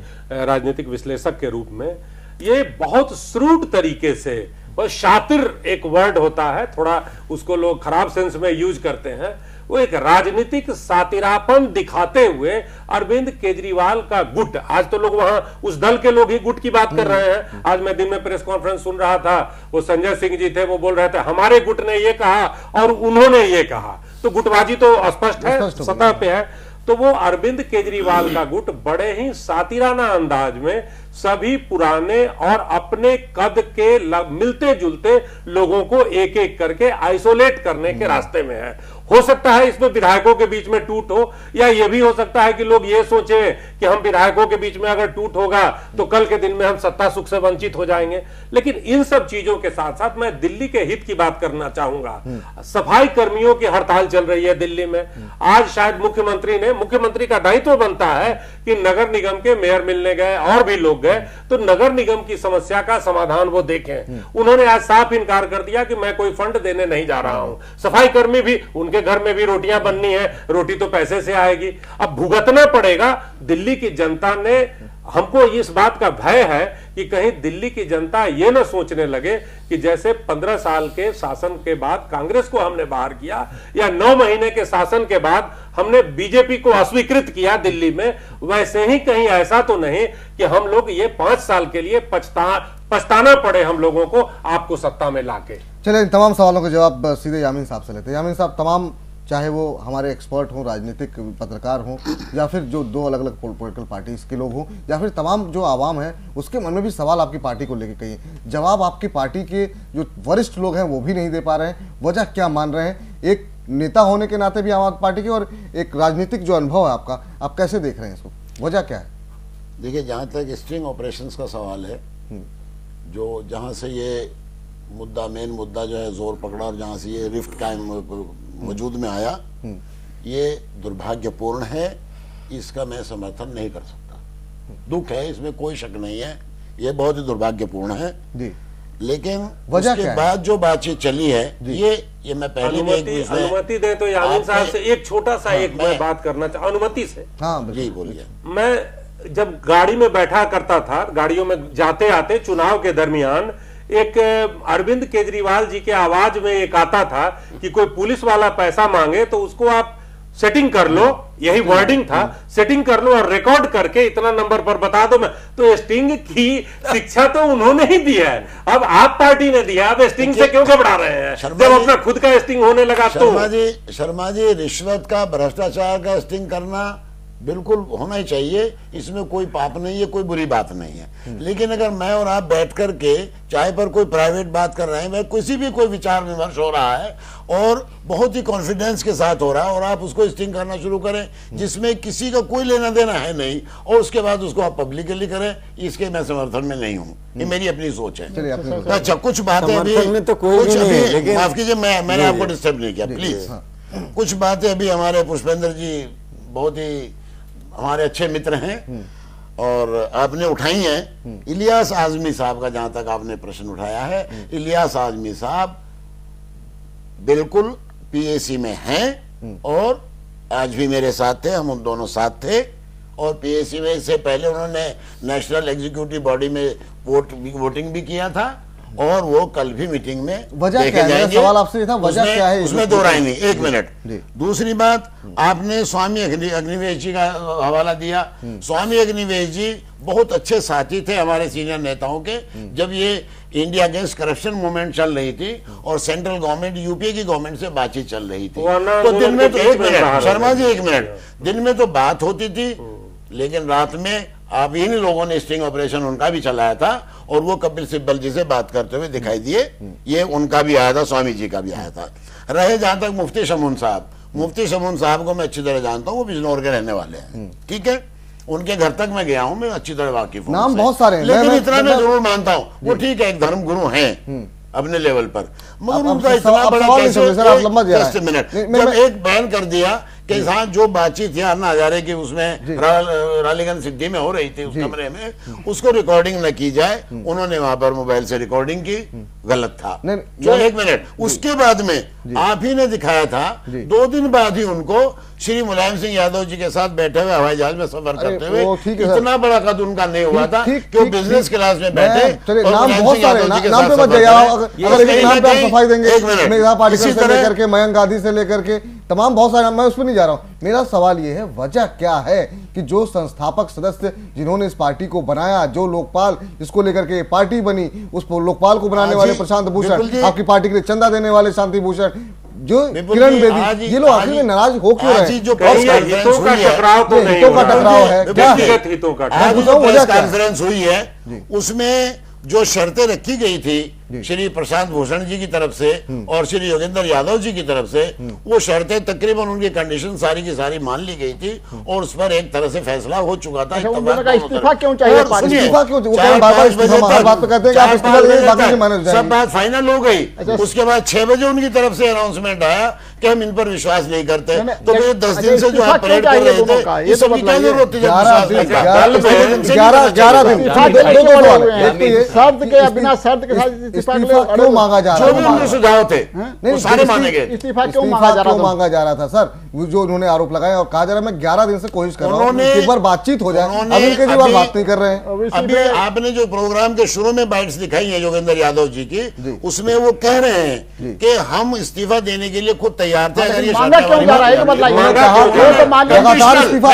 राजनीतिक विश्लेषक के रूप में, ये बहुत श्रूड तरीके से, और शातिर एक वर्ड होता है, थोड़ा उसको लोग खराब सेंस में यूज करते हैं, वो एक राजनीतिक सातिरापन दिखाते हुए अरविंद केजरीवाल का गुट, आज तो लोग वहां उस दल के लोग ही गुट की बात कर रहे हैं। आज मैं दिन में प्रेस कॉन्फ्रेंस सुन रहा था, वो संजय सिंह जी थे, वो बोल रहे थे हमारे गुट ने ये कहा और उन्होंने ये कहा, तो गुटबाजी तो स्पष्ट है, सतह पे है। तो वो अरविंद केजरीवाल का गुट बड़े ही सातिराना अंदाज में सभी पुराने और अपने कद के मिलते जुलते लोगों को एक एक करके आइसोलेट करने के रास्ते में है। हो सकता है इसमें विधायकों के बीच में टूट हो, या यह भी हो सकता है कि लोग ये सोचे कि हम विधायकों के बीच में अगर टूट होगा तो कल के दिन में हम सत्ता सुख से वंचित हो जाएंगे। लेकिन इन सब चीजों के साथ साथ मैं दिल्ली के हित की बात करना चाहूंगा। सफाई कर्मियों की हड़ताल चल रही है दिल्ली में। आज शायद मुख्यमंत्री का दायित्व बनता है कि नगर निगम के मेयर मिलने गए और भी लोग गए तो नगर निगम की समस्या का समाधान वो देखें। उन्होंने आज साफ इनकार कर दिया कि मैं कोई फंड देने नहीं जा रहा हूं। सफाई कर्मी भी, उनके घर में भी रोटियां बननी है, रोटी तो पैसे से आएगी, अब भुगतना पड़ेगा। दिल्ली की जनता ने, हमको इस बात का भय है कि कहीं दिल्ली की जनता ये ना सोचने लगे कि जैसे 15 साल के शासन के बाद कांग्रेस को हमने बाहर किया या 9 महीने के शासन के बाद हमने बीजेपी को अस्वीकृत किया दिल्ली में, वैसे ही कहीं ऐसा तो नहीं कि हम लोग ये 5 साल के लिए पछताना पड़े हम लोगों को आपको सत्ता में लाके। चलिए, इन तमाम सवालों के जवाब सीधे यामीन साहब से लेते हैं। यामीन साहब, तमाम, चाहे वो हमारे एक्सपर्ट हों, राजनीतिक पत्रकार हों, या फिर जो दो अलग अलग पॉलिटिकल पार्टीज के लोग हों, या फिर तमाम जो आवाम है, उसके मन में भी सवाल आपकी पार्टी को लेकर कहिए। जवाब आपकी पार्टी के जो वरिष्ठ लोग हैं वो भी नहीं दे पा रहे हैं। वजह क्या मान रहे हैं? एक नेता होने के नाते भी आम आदमी पार्टी की, और एक राजनीतिक जो अनुभव है आपका, आप कैसे देख रहे हैं इसको? वजह क्या है? देखिए, जहाँ तक स्ट्रिंग ऑपरेशंस का सवाल है, जो जहाँ से ये मुद्दा, मेन मुद्दा जो है जोर पकड़ा और जहाँ से ये रिफ्ट कायम वजूद में आया, ये दुर्भाग्यपूर्ण है। इसका मैं समर्थन नहीं कर सकता। दुख है, इसमें कोई शक नहीं है, ये बहुत ही दुर्भाग्यपूर्ण है जी। लेकिन उसके बाद जो बातचीत चली है, ये मैं पहले अनुमति दे तो यामीन साहब से एक छोटा सा मैं बात करना चाहूँ, अनुमति से। हाँ जी, बोलिए। मैं जब गाड़ी में बैठा करता था, गाड़ियों में जाते आते चुनाव के दरमियान, एक अरविंद केजरीवाल जी के आवाज में एक आता था कि कोई पुलिस वाला पैसा मांगे तो उसको आप सेटिंग कर लो, यही वर्डिंग था, सेटिंग कर लो और रिकॉर्ड करके इतना नंबर पर बता दो। मैं तो स्टिंग की शिक्षा तो उन्होंने ही दिया है, अब आप पार्टी ने दिया, अब स्टिंग से क्यों घबरा रहे हैं जब अपना खुद का स्टिंग होने लगा? तो शर्मा जी, रिश्वत का, भ्रष्टाचार का स्टिंग करना बिल्कुल होना ही चाहिए, इसमें कोई पाप नहीं है, कोई बुरी बात नहीं है। लेकिन अगर मैं और आप बैठ कर के चाहे पर कोई प्राइवेट बात कर रहे हैं, मैं किसी भी कोई विचार विमर्श हो रहा है और बहुत ही कॉन्फिडेंस के साथ हो रहा है, और आप उसको स्टिंग करना शुरू करें जिसमें किसी का कोई लेना देना है नहीं, और उसके बाद उसको आप पब्लिकली करें, इसके मैं समर्थन में नहीं हूँ। ये मेरी अपनी सोच है। अच्छा, कुछ बातें अभी, माफ कीजिए, मैंने आपको डिस्टर्ब नहीं किया, प्लीज। कुछ बातें अभी हमारे पुष्पेंद्र जी बहुत ही हमारे अच्छे मित्र हैं और आपने उठाई हैं। इलियास आजमी साहब का जहां तक आपने प्रश्न उठाया है, इलियास आजमी साहब बिल्कुल पीएसी में हैं और आज भी मेरे साथ थे, हम उन दोनों साथ थे। और पीएसी में से पहले उन्होंने नेशनल एग्जीक्यूटिव बॉडी में वोटिंग भी किया था, और वो कल भी मीटिंग में देखे जाएंगे। सवाल आपसे था, वजह क्या है? उसमें दो राय नहीं। एक मिनट, दूसरी बात, आपने स्वामी अग्निवेश जी का हवाला दिया। स्वामी अग्निवेश जी बहुत अच्छे साथी थे हमारे सीनियर नेताओं के, जब ये इंडिया अगेंस्ट करप्शन मूवमेंट चल रही थी और सेंट्रल गवर्नमेंट, यूपीए की गवर्नमेंट से बातचीत चल रही थी, तो दिन में तो, एक मिनट शर्मा जी, एक मिनट, दिन में तो बात होती थी, लेकिन रात में आप इन लोगों ने स्टिंग ऑपरेशन उनका भी चलाया था, और वो कपिल सिब्बल जी से बात करते हुए दिखाई दिए। ये उनका भी आया था, स्वामी जी का भी आया था। रहे जहां तक मुफ्ती शमून साहब, मुफ्ती शमून साहब को मैं अच्छी तरह जानता हूँ, वो बिजनौर के रहने वाले हैं, ठीक है। उनके घर तक मैं गया हूँ, मैं अच्छी तरह वाकिफ हूँ, नाम बहुत सारे हैं, लेकिन इतना मैं जरूर मानता हूँ वो ठीक है, एक धर्म गुरु हैं अपने लेवल पर, मगर उनका इतना बड़ा कैसे मिनट जब एक बैन कर दिया कि साथ जो बातचीत थी अन्ना हजारे की उसमें रालीगंज सिद्धि में हो रही थी, उस कमरे में उसको रिकॉर्डिंग न की जाए, उन्होंने वहां पर मोबाइल से रिकॉर्डिंग की, गलत था। जो एक मिनट, उसके बाद में आप ही ने दिखाया था, 2 दिन बाद ही उनको श्री मुलायम सिंह यादव जी के साथ बैठे हुए हवाई जहाज में सफर करते हुए, इतना बड़ा कद उनका नहीं हुआ था कि वो बिजनेस क्लास में बैठे। इसी तरह करके मयंक गांधी से लेकर के तमाम बहुत सारे, मैं उसमें नहीं जा रहा हूं। मेरा सवाल ये है, वजह क्या है कि जो संस्थापक सदस्य जिन्होंने इस पार्टी को बनाया, जो लोकपाल जिसको लेकर के पार्टी बनी, उस लोकपाल को बनाने वाले प्रशांत भूषण, आपकी पार्टी के लिए चंदा देने वाले शांति भूषण, जो किरण बेदी, ये लोग आखिर में नाराज हो क्यों रहे? जो हितों का टकराव है, व्यक्तिगत हितों का कॉन्फ्रेंस हुई है, उसमें जो शर्तें रखी गई थी श्री प्रशांत भूषण जी की तरफ से और श्री योगेंद्र यादव जी की तरफ से, वो शर्तें तकरीबन उनकी कंडीशन सारी की सारी मान ली गई थी और उस पर एक तरह से फैसला हो चुका था। इस्तीफा क्यों चाहिए? सब बात फाइनल हो गई। उसके बाद 6 बजे उनकी तरफ से अनाउंसमेंट आया कि हम इन पर विश्वास नहीं करते, नहीं, तो फिर 10 दिन से जो आप परेड कर रहे थे, ये तो इसकी क्या जरूरत थी? 11 दिन शर्त के बिना शर्त के साथ इस्तीफा क्यों मांगा जा रहा जो भी उनके सुझाव थे वो सारे माने गए। इस्तीफा क्यों मांगा जा रहा था सर? जो उन्होंने आरोप लगाए और कहा जा रहा है मैं 11 दिन से कोशिश कर रहा हूं एक बार बातचीत हो जाए, अभी केजरीवाल बात नहीं कर रहे हैं। अभी आपने जो प्रोग्राम के शुरू में बाइट्स दिखाई है योगेंद्र यादव जी की, उसमें वो कह रहे हैं कि हम इस्तीफा देने के लिए खुद तैयार थे। अगर ये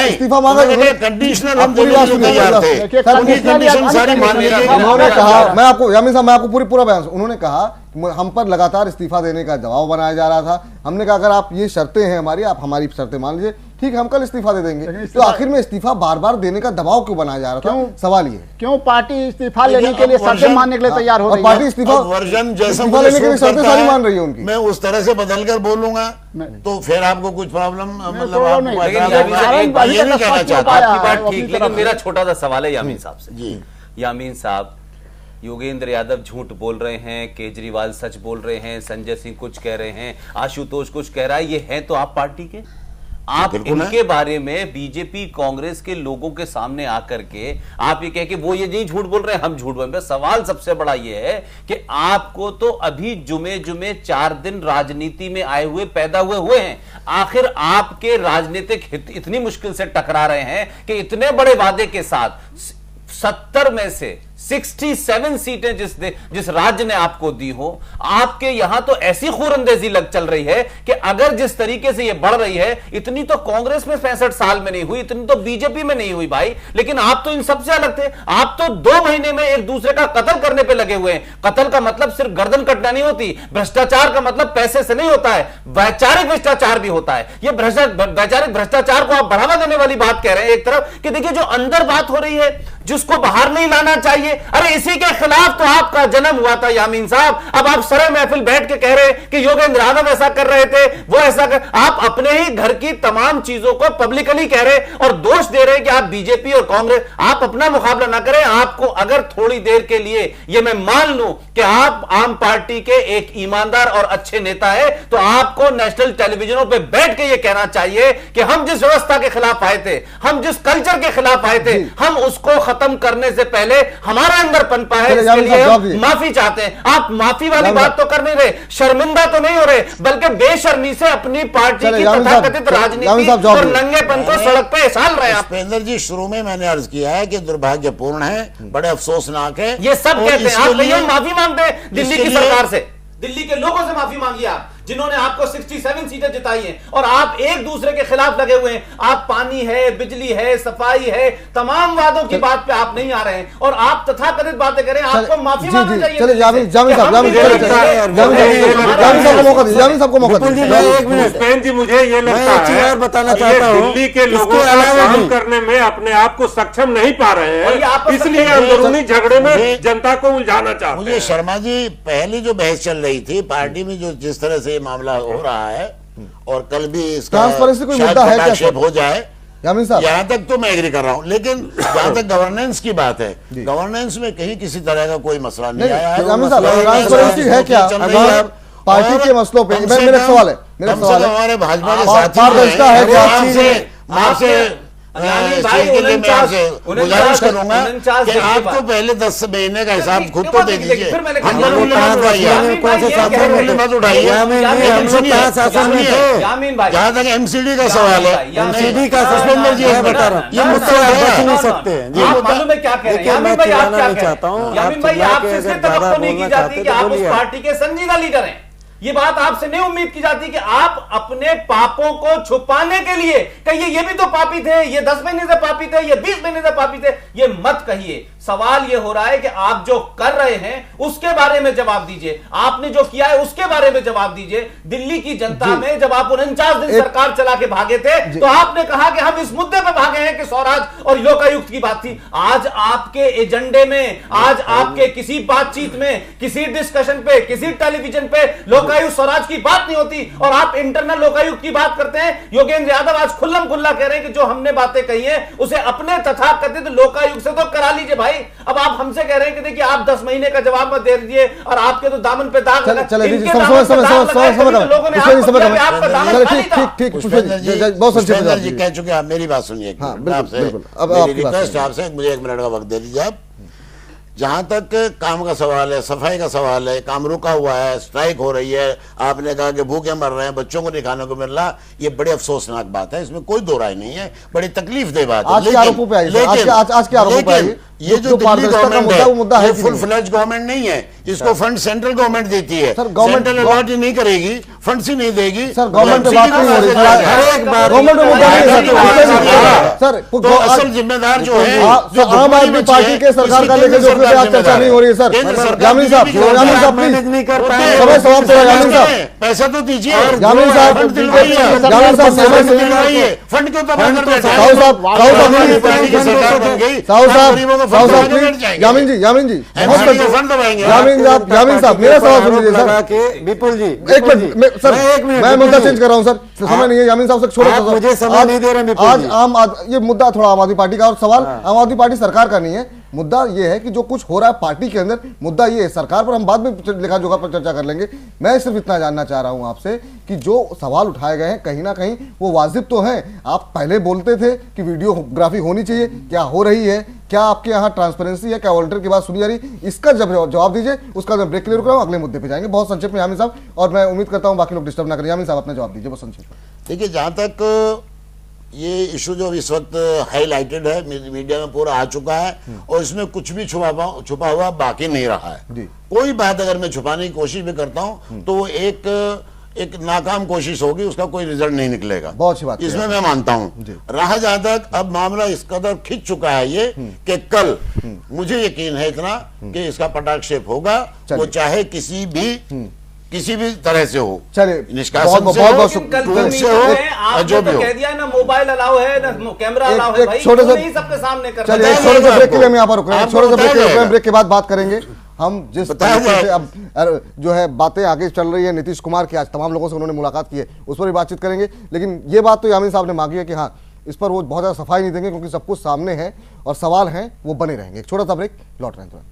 इस्तीफा मांगा कंडीशनल हम देने के लिए तैयार थे, उनकी कंडीशन सारी मान ली गई। उन्होंने कहा, मैं आपको यामिन साहब मैं आपको पूरा बयान, उन्होंने कहा हम पर लगातार इस्तीफा देने का दबाव बनाया जा रहा था। हमने कहा अगर आप ये शर्तें हैं हमारी, आप हमारी शर्तें मान लीजिए, ठीक है हम कल इस्तीफा दे देंगे। तो आखिर में इस्तीफा बार बार देने का दबाव क्यों बनाया जा रहा था? सवाल ये क्यों पार्टी इस्तीफा लेने के लिए शर्तें मानने के लिए तैयार हो रही है? पार्टी इस्तीफा वर्जन जैसा इस्तीफा लेने के लिए शर्तें सारी मान रही है उनकी। मैं उस तरह से बदल कर बोलूंगा तो फिर आपको कुछ प्रॉब्लम मतलब ये नहीं कहना चाहता, आपकी बात ठीक, लेकिन मेरा छोटा सा सवाल है यामीन साहब से। जी यामीन साहब, योगेंद्र यादव झूठ बोल रहे हैं, केजरीवाल सच बोल रहे हैं, संजय सिंह कुछ कह रहे हैं, आशुतोष कुछ कह रहा है, ये हैं तो आप पार्टी के, आप इनके बारे में बीजेपी कांग्रेस के लोगों के सामने आकर के आप ये कह के वो ये नहीं झूठ बोल रहे हैं, हम झूठ बोल रहे हैं। सवाल सबसे बड़ा ये है कि आपको तो अभी जुमे 4 दिन राजनीति में आए हुए पैदा हुए हैं, आखिर आपके राजनीतिक हित इतनी मुश्किल से टकरा रहे हैं कि इतने बड़े वादे के साथ 70 में से 67 सीटें जिस राज्य ने आपको दी हो, आपके यहां तो ऐसी खूरंदेजी लग चल रही है कि अगर जिस तरीके से ये बढ़ रही है, इतनी तो कांग्रेस में 65 साल में नहीं हुई, इतनी तो बीजेपी में नहीं हुई भाई। लेकिन आप तो इन सबसे अलग थे, आप तो 2 महीने में एक दूसरे का कत्ल करने पे लगे हुए हैं। कत्ल का मतलब सिर्फ गर्दन कटना नहीं होती, भ्रष्टाचार का मतलब पैसे से नहीं होता है, वैचारिक भ्रष्टाचार भी होता है। ये वैचारिक भ्रष्टाचार को आप बढ़ावा देने वाली बात कह रहे हैं एक तरफ, कि देखिए जो अंदर बात हो रही है जिसको बाहर नहीं लाना चाहिए, अरे इसी के खिलाफ तो आपका जन्म हुआ था यामीन साहब। अब आप सरे महफिल बैठ के कह रहे हैं कि योगेंद्र यादव ऐसा कर रहे थे, वो ऐसा कर, आप अपने ही घर की तमाम चीजों को पब्लिकली कह रहे और दोष दे रहे हैं कि आप बीजेपी और कांग्रेस, आप अपना मुकाबला ना करें। आपको अगर थोड़ी देर के लिए ये मैं मान लूं कि आप आम पार्टी के एक ईमानदार और अच्छे नेता है, तो आपको नेशनल टेलीविजनों पर बैठ के ये कहना चाहिए कि हम जिस व्यवस्था के खिलाफ आए थे, हम जिस कल्चर के खिलाफ आए थे, हम उसको खत्म करने से पहले हमारा अंदर पनपा है, इसके लिए हम माफी चाहते हैं। आप माफी वाली बात तो कर नहीं रहे, शर्मिंदा तो नहीं हो रहे, बल्कि बेशर्मी से अपनी पार्टी की तथाकथित राजनीति और नंगेपन को सड़क पे साल रहे हैं। उपेंद्र जी, शुरू में मैंने अर्ज किया है कि दुर्भाग्यपूर्ण है, बड़े अफसोसनाक है, ये सब कहते हैं। आप कहीं माफी मांगते हैं दिल्ली की सरकार से, दिल्ली के लोगों से माफी मांगिए आप, जिन्होंने आपको 67 सीटें जिताई हैं, और आप एक दूसरे के खिलाफ लगे हुए हैं। आप पानी है, बिजली है, सफाई है, तमाम वादों की बात पे आप नहीं आ रहे हैं और आप तथाकथित बातें करें। आपको माफी मांगनी चाहिए। चलिए जामिन साहब को मौका दीजिए, जामिन साहब को मौका दीजिए। जी मुझे ये लगता है बताना चाहता हूं, दिल्ली के लोगों का काम करने में अपने आप को सक्षम नहीं पा रहे हैं, इसलिए अंदरूनी झगड़े में जनता को उलझाना चाहते हैं। मुझे शर्मा जी, पहली जो बहस चल रही थी पार्टी में, जो जिस तरह से मामला हो रहा है और कल भी इसका ट्रांसपेरेंसी कोई मुद्दा है क्या हो जाए, यामीन साहब यहाँ तक तो मैं एग्री कर रहा हूँ, लेकिन जहाँ तक गवर्नेंस की बात है, गवर्नेंस में कहीं किसी तरह का कोई मसला नहीं आया है। यामीन साहब ट्रांसपेरेंसी है क्या पार्टी के मसलों पे? मेरा सवाल है, हमारे भाजपा के साथी पारदर्शिता है क्या? आपसे गुजारिश करूंगा कि आपको पहले 10 महीने का हिसाब खुद तो दे दीजिए। जहाँ तक एमसीडी का सवाल है, एमसीडी का पुष्पेंद्र जी बता रहा हूँ, ये मुद्दा बच नहीं सकते हैं। मालूम है क्या कह रहे हैं यामीन भाई? आप क्या चाहता हूँ यामीन भाई, आपसे इसलिए तवक्को नहीं की जाती कि आप उस पार्टी के संजीदा लीडर हैं। ये बात आपसे नहीं उम्मीद की जाती कि आप अपने पापों को छुपाने के लिए कहिए ये भी तो पापी थे, ये 10 महीने से पापी थे, ये 20 महीने से पापी थे, ये मत कहिए। सवाल ये हो रहा है कि आप जो कर रहे हैं उसके बारे में जवाब दीजिए, आपने जो किया है उसके बारे में जवाब दीजिए। दिल्ली की जनता में जब आप 49 दिन सरकार चला के भागे थे तो आपने कहा कि हम इस मुद्दे पे भागे हैं कि स्वराज और लोकायुक्त की बात थी। आज आपके एजेंडे में, आज आपके किसी बातचीत में, किसी डिस्कशन पे, किसी टेलीविजन पे लोकायुक्त लोकायुक्त स्वराज की बात नहीं होती और आप इंटरनल लोकायुक्त की बात करते हैं। योगेंद्र यादव आज खुल्लम खुल्ला कह रहे हैं कि जो हमने बातें कही है उसे अपने तथाकथित लोकायुक्त से तो करा लीजिए भाई। अब आप हमसे कह रहे हैं कि देखिए आप 10 महीने का जवाब मत दे दीजिए और आपके तो दामन पे दाग लगा। पुष्पेंद्र जी कह चुके, आप मेरी बात सुनिए। मेरी रिक्वेस्ट आपसे, मुझे 1 मिनट का वक्त दे दीजिए आप। जहां तक काम का सवाल है, सफाई का सवाल है, काम रुका हुआ है, स्ट्राइक हो रही है, आपने कहा कि भूखे मर रहे हैं, बच्चों को नहीं खाने को मिल रहा, ये बड़ी अफसोसनाक बात है, इसमें कोई दो राय नहीं है, बड़ी तकलीफ दे बात है। लेकिन ये जो दिल्ली गवर्नमेंट है वो फुल फ्लेज गवर्नमेंट नहीं है, इसको फंड सेंट्रल गवर्नमेंट देती है। सेंट्रल अथॉरिटी नहीं करेगी, फंड ही नहीं देगी। तो असल जिम्मेदार जो है आम आदमी पार्टी के सरकार का लेकर जो चर्चा नहीं हो रही है सर। जामिन साहब प्लीज नहीं कर पाए, समय समाप्त हो जामिन साहब, पैसा तो दीजिए। जामिन साहब फंड क्यों जामिन जी साहब मेरा सवाल सुन लीजिए सर। विपुल जी एक मिनट सर, मैं मुद्दा चेंज कर रहा हूं सर, समय नहीं है। जामिन साहब से छोड़ो, मुझे समय नहीं दे रहे। आज ये मुद्दा थोड़ा आम आदमी पार्टी का, और सवाल आम आदमी पार्टी सरकार का नहीं है। मुद्दा ये है कि जो कुछ हो रहा है पार्टी के अंदर, मुद्दा ये है। सरकार पर हम बाद में लेखा जोखा पर चर्चा कर लेंगे। मैं सिर्फ इतना जानना चाह रहा हूं आपसे कि जो सवाल उठाए गए हैं कहीं ना कहीं वो वाजिब तो हैं। आप पहले बोलते थे कि वीडियोग्राफी होनी चाहिए, क्या हो रही है? क्या आपके यहाँ ट्रांसपेरेंसी है? क्या वॉलंटियर की बात सुनी जा रही? इसका जब जवाब दीजिए, उसका मैं ब्रेक क्लियर कर रहा हूं, अगले मुद्दे पे जाएंगे बहुत संक्षेप में यामिन साहब, और मैं उम्मीद करता हूं बाकी लोग डिस्टर्ब ना करें। यामिन साहब अपना जवाब दीजिए बहुत संक्षेप में। देखिए, जहां तक ये इशू जो इस वक्त हाईलाइटेड है, मीडिया में पूरा आ चुका है और इसमें कुछ भी छुपा हुआ बाकी नहीं रहा है। कोई बात अगर मैं छुपाने की कोशिश भी करता हूं तो वो एक नाकाम कोशिश होगी, उसका कोई रिजल्ट नहीं निकलेगा। बहुत अच्छी बात, इसमें मैं मानता हूं। रहा जहां तक अब मामला इस कदर खिंच चुका है ये कि कल मुझे यकीन है इतना कि इसका पटाक्षेप होगा, वो चाहे किसी भी तरह से हो। चलिए, निष्कासन से हो, जो भी हो। कह दिया ना मोबाइल अलाउ है ना कैमरा अलाउ है भाई, छोटे से सबके सामने करना। चलिए छोटे से ब्रेक के लिए हम यहाँ पर रुक रहे हैं, छोटे से ब्रेक के लिए, ब्रेक के बाद बात करेंगे हम। जिस तरीके से अब जो है बातें आगे चल रही है नीतीश कुमार की, आज तमाम लोगों से उन्होंने मुलाकात की है, उस पर भी बातचीत करेंगे। लेकिन ये बात तो यामिन साहब ने मांगी है कि हाँ, इस पर वो बहुत ज्यादा सफाई नहीं देंगे क्योंकि सब कुछ सामने है और सवाल हैं वो बने रहेंगे। एक छोटा सा ब्रेक, लौट रहे हैं।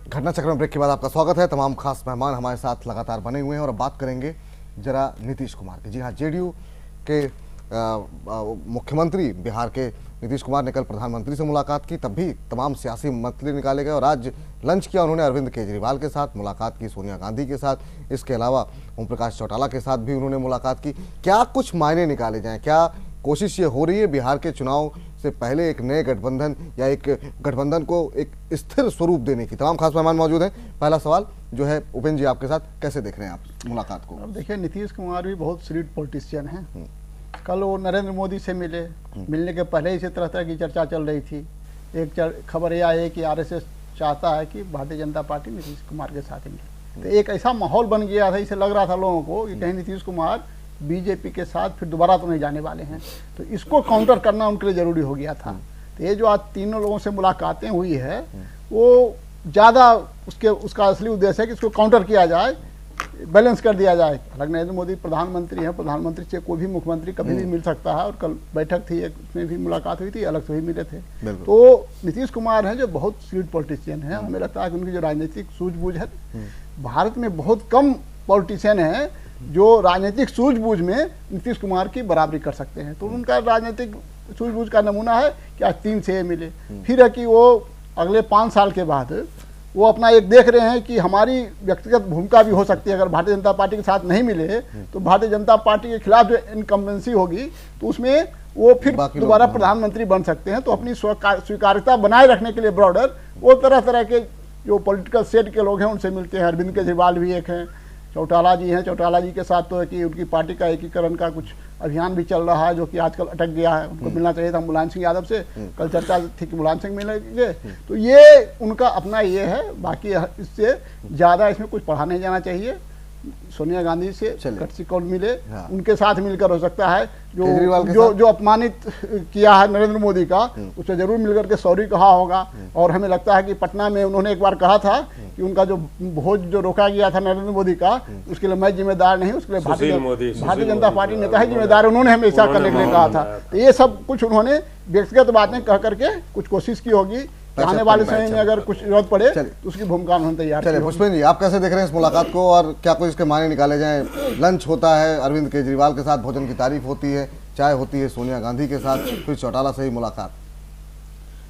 घटना चक्र में ब्रेक के बाद आपका स्वागत है। तमाम खास मेहमान हमारे साथ लगातार बने हुए हैं और अब बात करेंगे जरा नीतीश कुमार की। जी हाँ, जेडीयू के मुख्यमंत्री बिहार के नीतीश कुमार ने कल प्रधानमंत्री से मुलाकात की, तब भी तमाम सियासी मसले निकाले गए और आज लंच किया उन्होंने अरविंद केजरीवाल के साथ, मुलाकात की सोनिया गांधी के साथ, इसके अलावा ओम प्रकाश चौटाला के साथ भी उन्होंने मुलाकात की। क्या कुछ मायने निकाले जाएँ? क्या कोशिश ये हो रही है बिहार के चुनाव से पहले एक नए गठबंधन या एक गठबंधन को एक स्थिर स्वरूप देने की? तमाम खास मेहमान मौजूद हैं। पहला सवाल जो है उपेंद्र जी आपके साथ, कैसे देख रहे हैं आप मुलाकात को? अब देखिए, नीतीश कुमार भी बहुत श्रीड पॉलिटिशियन हैं। कल वो नरेंद्र मोदी से मिलने के पहले ही से तरह तरह की चर्चा चल रही थी। एक खबर यह आई है कि आरएसएस चाहता है कि भारतीय जनता पार्टी नीतीश कुमार के साथ मिले। तो एक ऐसा माहौल बन गया था, इसे लग रहा था लोगों को कि कहीं नीतीश कुमार बीजेपी के साथ फिर दोबारा तो नहीं जाने वाले हैं, तो इसको काउंटर करना उनके लिए जरूरी हो गया था। तो ये जो आज तीनों लोगों से मुलाकातें हुई है वो ज़्यादा उसका असली उद्देश्य है कि इसको काउंटर किया जाए, बैलेंस कर दिया जाए। हालांकि नरेंद्र मोदी प्रधानमंत्री हैं, प्रधानमंत्री से कोई भी मुख्यमंत्री कभी भी मिल सकता है और कल बैठक थी, उसमें भी मुलाकात हुई थी, अलग से भी मिले थे। तो नीतीश कुमार हैं जो बहुत स्वीट पॉलिटिशियन हैं। हमें लगता है कि उनकी जो राजनीतिक सूझबूझ है, भारत में बहुत कम पॉलिटिशियन हैं जो राजनीतिक सूझबूझ में नीतीश कुमार की बराबरी कर सकते हैं। तो उनका राजनीतिक सूझबूझ का नमूना है कि आज 3 से मिले। फिर है कि वो अगले 5 साल के बाद वो अपना एक देख रहे हैं कि हमारी व्यक्तिगत भूमिका भी हो सकती है। अगर भारतीय जनता पार्टी के साथ नहीं मिले तो भारतीय जनता पार्टी के खिलाफ जो इनकम्बेंसी होगी तो उसमें वो फिर दोबारा प्रधानमंत्री बन सकते हैं। तो अपनी स्वीकार्यता बनाए रखने के लिए ब्रॉडर वो तरह तरह के जो पॉलिटिकल सेट के लोग हैं उनसे मिलते हैं। अरविंद केजरीवाल भी एक हैं, चौटाला जी हैं। चौटाला जी के साथ तो है कि उनकी पार्टी का एकीकरण का कुछ अभियान भी चल रहा है जो कि आजकल अटक गया है। उनको मिलना चाहिए था मुलायम सिंह यादव से, कल चर्चा थी कि मुलायम सिंह मिलेंगे। तो ये उनका अपना ये है, बाकी इससे ज़्यादा इसमें कुछ पढ़ा नहीं जाना चाहिए। सोनिया गांधी से कटसी कौन मिले, उनके साथ मिलकर हो सकता है जो अपमानित किया है नरेंद्र मोदी का, उससे जरूर मिलकर के सॉरी कहा होगा। और हमें लगता है कि पटना में उन्होंने एक बार कहा था कि उनका जो भोज जो रोका गया था नरेंद्र मोदी का, उसके लिए मैं जिम्मेदार नहीं, उसके लिए भारतीय जनता पार्टी नेता ही जिम्मेदार है, उन्होंने हमेशा करने के लिए कहा था। तो ये सब कुछ उन्होंने व्यक्तिगत बातें कह करके कुछ कोशिश की होगी। आने वाले समय में अगर कुछ जरूरत पड़े तो उसकी भूमिका उन्होंने तैयार। चलिए पुष्पेंद्र जी, आप कैसे देख रहे हैं इस मुलाकात को और क्या कोई इसके मायने निकाले जाएं? लंच होता है अरविंद केजरीवाल के साथ, भोजन की तारीफ होती है, चाय होती है सोनिया गांधी के साथ, फिर चौटाला से ही मुलाकात।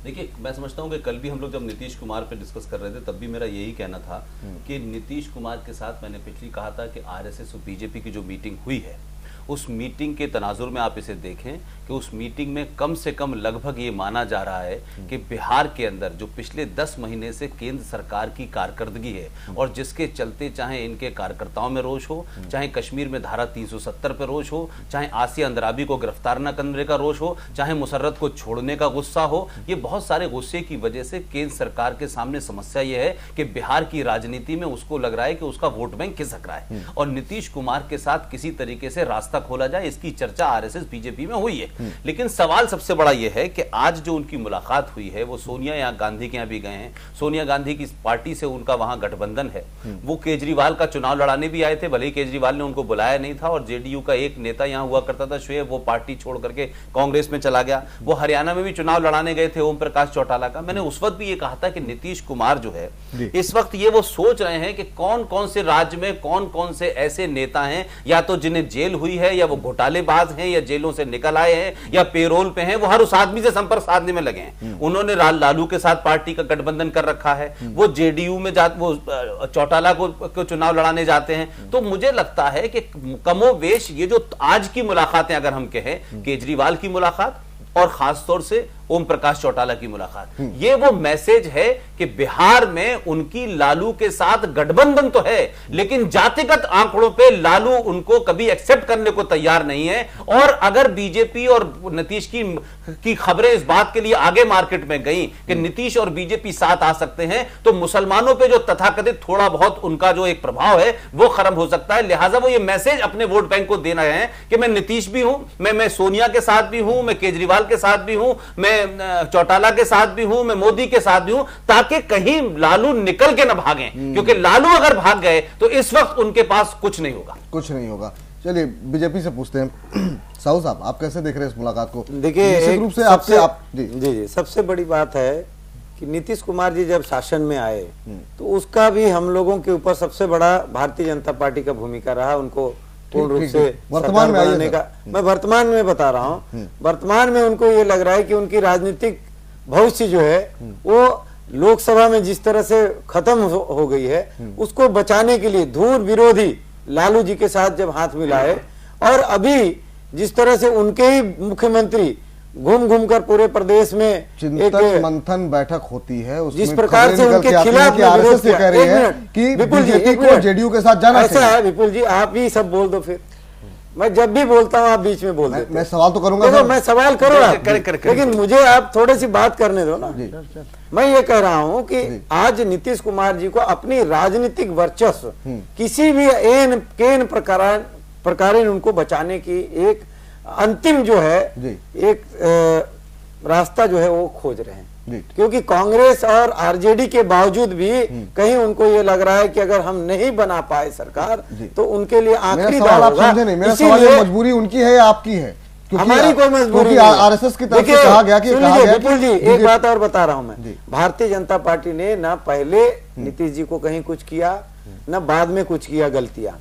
देखिए, मैं समझता हूँ कि कल भी हम लोग जब नीतीश कुमार पे डिस्कस कर रहे थे तब भी मेरा यही कहना था कि नीतीश कुमार के साथ मैंने पिछली कहा था कि आरएसएस और बीजेपी की जो मीटिंग हुई है उस मीटिंग के तनाजुर में आप इसे देखें कि उस मीटिंग में कम से कम लगभग ये माना जा रहा है कि बिहार के अंदर जो पिछले 10 महीने से केंद्र सरकार की कारकर्दगी है और जिसके चलते चाहे इनके कार्यकर्ताओं में रोष हो, चाहे कश्मीर में धारा 370 पे रोष हो, चाहे आसिया अंद्राबी को गिरफ्तार न करने का रोष हो, चाहे मुशर्रफ को छोड़ने का गुस्सा हो, ये बहुत सारे गुस्से की वजह से केंद्र सरकार के सामने समस्या ये है कि बिहार की राजनीति में उसको लग रहा है कि उसका वोट बैंक खिसक रहा है और नीतीश कुमार के साथ किसी तरीके से रास्ता खोला जाए, इसकी चर्चा आरएसएस बीजेपी में हुई है। लेकिन सवाल सबसे बड़ा यह है कि आज जो उनकी मुलाकात हुई है वो सोनिया या गांधी के यहाँ भी गए हैं, सोनिया गांधी की पार्टी से उनका वहां गठबंधन है, वो केजरीवाल का चुनाव लड़ाने भी आए थे, भले ही केजरीवाल ने उनको बुलाया नहीं था और जेडीयू का एक नेता यहाँ हुआ करता था शुएब, वो पार्टी छोड़ करके कांग्रेस में चला गया, वो हरियाणा में भी चुनाव लड़ाने गए थे ओम प्रकाश चौटाला का। मैंने उस वक्त भी ये कहा था कि नीतीश कुमार जो है इस वक्त ये वो सोच रहे हैं कि कौन कौन से राज्य में कौन कौन से ऐसे नेता हैं या तो जिन्हें जेल हुई है या वो घोटालेबाज हैं या जेलों से निकल आए हैं या पेरोल पे हैं, वो हर उस आदमी से संपर्क साधने में लगे हैं। उन्होंने लालू के साथ पार्टी का गठबंधन कर रखा है, वो जेडीयू में वो चौटाला को चुनाव लड़ाने जाते हैं। तो मुझे लगता है कि कमोवेश ये जो आज की मुलाकातें अगर हम कहें, केजरीवाल की मुलाकात और खासतौर से ओम प्रकाश चौटाला की मुलाकात, ये वो मैसेज है कि बिहार में उनकी लालू के साथ गठबंधन तो है लेकिन जातिगत आंकड़ों पे लालू उनको कभी एक्सेप्ट करने को तैयार नहीं है। और अगर बीजेपी और नीतीश की खबरें इस बात के लिए आगे मार्केट में गई कि नीतीश और बीजेपी साथ आ सकते हैं तो मुसलमानों पे जो तथाकथित थोड़ा बहुत उनका जो एक प्रभाव है वो खत्म हो सकता है। लिहाजा वो ये मैसेज अपने वोट बैंक को देना है कि मैं नीतीश भी हूं, मैं सोनिया के साथ भी हूं, मैं केजरीवाल के साथ भी हूं, मैं चौटाला के साथ भी हूं, मैं मोदी के साथ भी हूं, ताकि कहीं लालू निकल के ना भागें, क्योंकि लालू अगर भाग गए तो इस वक्त उनके पास कुछ नहीं होगा। चलिए बीजेपी से पूछते हैं, साहू साहब आप कैसे देख रहे हैं इस मुलाकात को? देखिए, निश्चित रूप से आपसे जी सबसे बड़ी बात है कि नीतीश कुमार जी जब शासन में आए तो उसका भी हम लोगों के ऊपर सबसे बड़ा भारतीय जनता पार्टी का भूमिका रहा, उनको पूर्ण रूप से वर्तमान में बनाने का। मैं वर्तमान में बता रहा हूँ, वर्तमान में उनको ये लग रहा है कि उनकी राजनीतिक भविष्य जो है वो लोकसभा में जिस तरह से खत्म हो गई है उसको बचाने के लिए धूर विरोधी लालू जी के साथ जब हाथ मिलाए और अभी जिस तरह से उनके ही मुख्यमंत्री घूम कर पूरे प्रदेश में चिंतन मंथन बैठक होती है, जिस प्रकार से उनके खिलाफ विरोध किया, कह रही है कि बीजेपी को जेडीयू के साथ जाना ऐसा है। विपुल जी आप ही सब बोल दो, फिर मैं जब भी बोलता हूँ आप बीच में बोल देते। मैं सवाल तो करूंगा, मैं सवाल करो लेकिन मुझे आप थोड़ी सी बात करने दो ना। मैं ये कह रहा हूँ कि आज नीतीश कुमार जी को अपनी राजनीतिक वर्चस्व किसी भी केन प्रकार उनको बचाने की एक अंतिम जो है एक रास्ता जो है वो खोज रहे हैं, क्योंकि कांग्रेस और आरजेडी के बावजूद भी कहीं उनको ये लग रहा है कि अगर हम नहीं बना पाए सरकार तो उनके लिए आखिरी बार होगा। मेरा सवाल है, मजबूरी उनकी है या आपकी है? हमारी कोई मजबूरी नहीं। आरएसएस की तरफ से कहा गया कि विपुल जी एक बात और बता रहा हूं मैं, भारतीय जनता पार्टी ने ना पहले नीतीश जी को कहीं कुछ किया न बाद में कुछ किया गलतियां।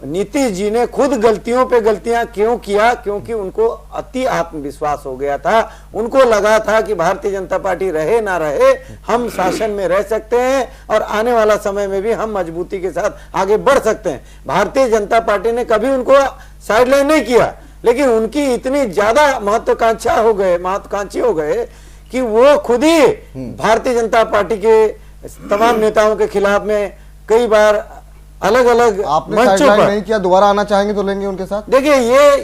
नीतीश जी ने खुद गलतियों पे गलतियां क्यों किया? क्योंकि उनको अति आत्मविश्वास हो गया था, उनको लगा था कि भारतीय जनता पार्टी रहे ना रहे हम शासन में रह सकते हैं और आने वाला समय में भी हम मजबूती के साथ आगे बढ़ सकते हैं। भारतीय जनता पार्टी ने कभी उनको साइडलाइन नहीं किया, लेकिन उनकी इतनी ज्यादा महत्वाकांक्षी हो गए कि वो खुद ही भारतीय जनता पार्टी के तमाम नेताओं के खिलाफ में कई बार अलग अलग आपने मंचों साइडलाइन पर नहीं किया, दोबारा आना चाहेंगे तो लेंगे उनके साथ। देखिए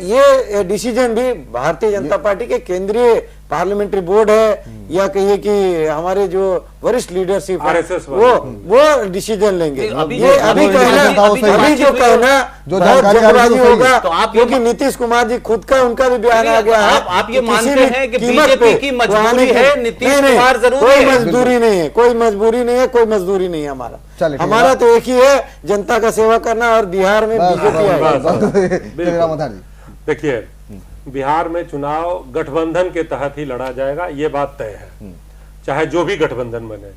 ये डिसीजन भी भारतीय जनता पार्टी के केंद्रीय पार्लियामेंट्री बोर्ड है या कहिए कि हमारे जो वरिष्ठ लीडरशिप है RSS वो डिसीजन लेंगे। अभी ये अभी जो कहना जो बहुत जानकारी आ रही है जल्दबाजी वो सही होगा, तो आप क्योंकि नीतीश कुमार जी खुद का उनका भी बयान आ गया है। आप ये कि मानते किसी भी हैं कि कीमत बीजेपी पे की वो मजबूरी आने की- है, नीतीश नहीं, नहीं, कुमार जरूरी कोई है। मजबूरी नहीं है, कोई मजबूरी नहीं है, कोई मजदूरी नहीं है हमारा। चलिए, ठीक है। हमारा तो एक ही है, जनता का सेवा करना और बिहार में बीजेपी आएगी। रामाधार जी, देखिए, बिहार में चुनाव गठबंधन के तहत ही लड़ा जाएगा, ये बात तय है, चाहे जो भी गठबंधन बने।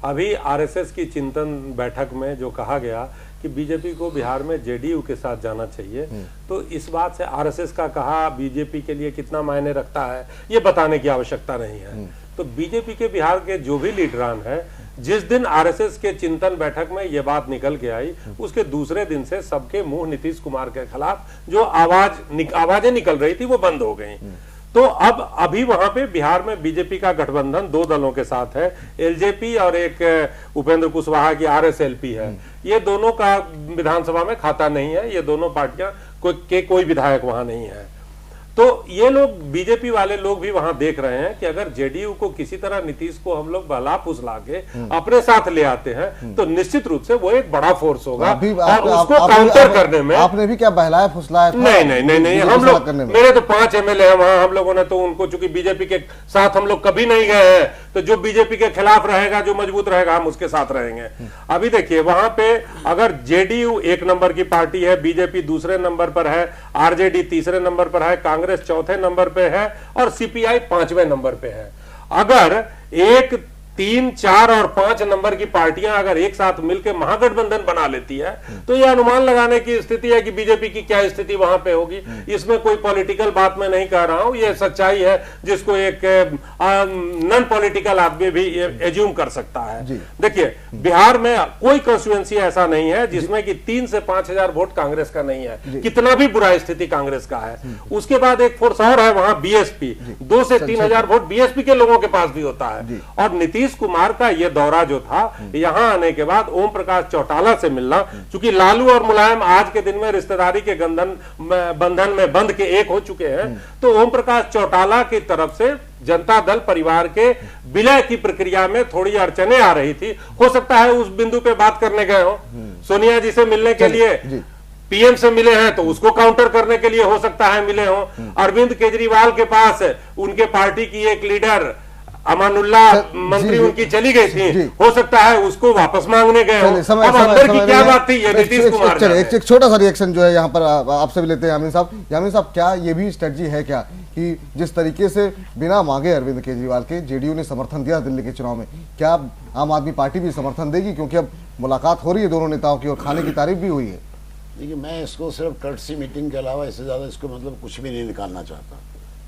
अभी आरएसएस की चिंतन बैठक में जो कहा गया कि बीजेपी को बिहार में जेडीयू के साथ जाना चाहिए, तो इस बात से आरएसएस का कहा बीजेपी के लिए कितना मायने रखता है ये बताने की आवश्यकता नहीं है। तो बीजेपी के बिहार के जो भी लीडरान है, जिस दिन आरएसएस के चिंतन बैठक में ये बात निकल के आई, उसके दूसरे दिन से सबके मुंह नीतीश कुमार के खिलाफ जो आवाजें निकल रही थी वो बंद हो गई। तो अब अभी वहां पे बिहार में बीजेपी का गठबंधन दो दलों के साथ है, एलजेपी और एक उपेंद्र कुशवाहा की आरएसएलपी है। ये दोनों का विधानसभा में खाता नहीं है, ये दोनों पार्टियां कोई विधायक वहां नहीं है। तो ये लोग बीजेपी वाले लोग भी वहां देख रहे हैं कि अगर जेडीयू को किसी तरह नीतीश को हम लोग बहला फुसला के अपने साथ ले आते हैं तो निश्चित रूप से वो एक बड़ा फोर्स होगा और उसको काउंटर करने में। आपने भी क्या बहलाया फुसलाया था? नहीं, हम लोग, मेरे तो 5 एमएलए हैं वहां, हम लोगों ने तो उनको, चूंकि बीजेपी के साथ हम लोग कभी नहीं गए हैं, तो जो बीजेपी के खिलाफ रहेगा, जो मजबूत रहेगा, हम उसके साथ रहेंगे। अभी देखिए, वहां पे अगर जेडीयू 1 नंबर की पार्टी है, बीजेपी दूसरे नंबर पर है, आरजेडी तीसरे नंबर पर है, कांग्रेस चौथे नंबर पे है और सीपीआई 5वें नंबर पे है। अगर 1, 3, 4 और 5 नंबर की पार्टियां अगर एक साथ मिलकर महागठबंधन बना लेती है तो यह अनुमान लगाने की स्थिति है कि बीजेपी की क्या स्थिति वहां पे होगी। इसमें कोई पॉलिटिकल बात मैं नहीं कह रहा हूं, यह सच्चाई है जिसको एक नॉन पॉलिटिकल आदमी भी एज्यूम कर सकता है। देखिए, बिहार में कोई कंस्टिट्यूएंसी ऐसा नहीं है जिसमें कि 3 से 5 हजार वोट कांग्रेस का नहीं है, कितना भी बुरा स्थिति कांग्रेस का है। उसके बाद एक फोर्स और है वहां, बीएसपी, 2 से 3 हजार वोट बीएसपी के लोगों के पास भी होता है। और नीतीश कुमार का यह दौरा जो था, यहां आने के बाद ओम प्रकाश चौटाला से मिलना, चूंकि लालू और मुलायम आज के दिन में रिश्तेदारी के बंधन में बंध के एक हो चुके हैं, तो ओम प्रकाश चौटाला की तरफ से जनता दल परिवार के विलय की प्रक्रिया में थोड़ी अड़चने आ रही थी। हो सकता है उस बिंदु पे बात करने गए हो, सोनिया जी से मिलने के लिए पीएम से मिले हैं तो उसको काउंटर करने के लिए हो सकता है मिले हो। अरविंद केजरीवाल के पास उनके पार्टी की एक लीडर अमानुल्ला मंत्री उनकी चली गई थी, हो सकता है उसको वापस मांगने गए हो। अब अंदर की क्या बात थी ये नीतीश कुमार जाने। एक छोटा सा रिएक्शन जो है यहाँ पर आपसे भी लेते हैं यामीन साहब। यामीन साहब, क्या ये भी स्ट्रेटजी है क्या कि जिस तरीके से बिना मांगे अरविंद केजरीवाल के जेडीयू ने समर्थन दिया दिल्ली के चुनाव में, क्या आम आदमी पार्टी भी समर्थन देगी? क्योंकि अब मुलाकात हो रही है दोनों नेताओं की और खाने की तारीफ भी हुई है। देखिए, मैं इसको सिर्फ कर्टसी मीटिंग के अलावा इससे ज़्यादा इसको मतलब कुछ भी नहीं निकालना चाहता,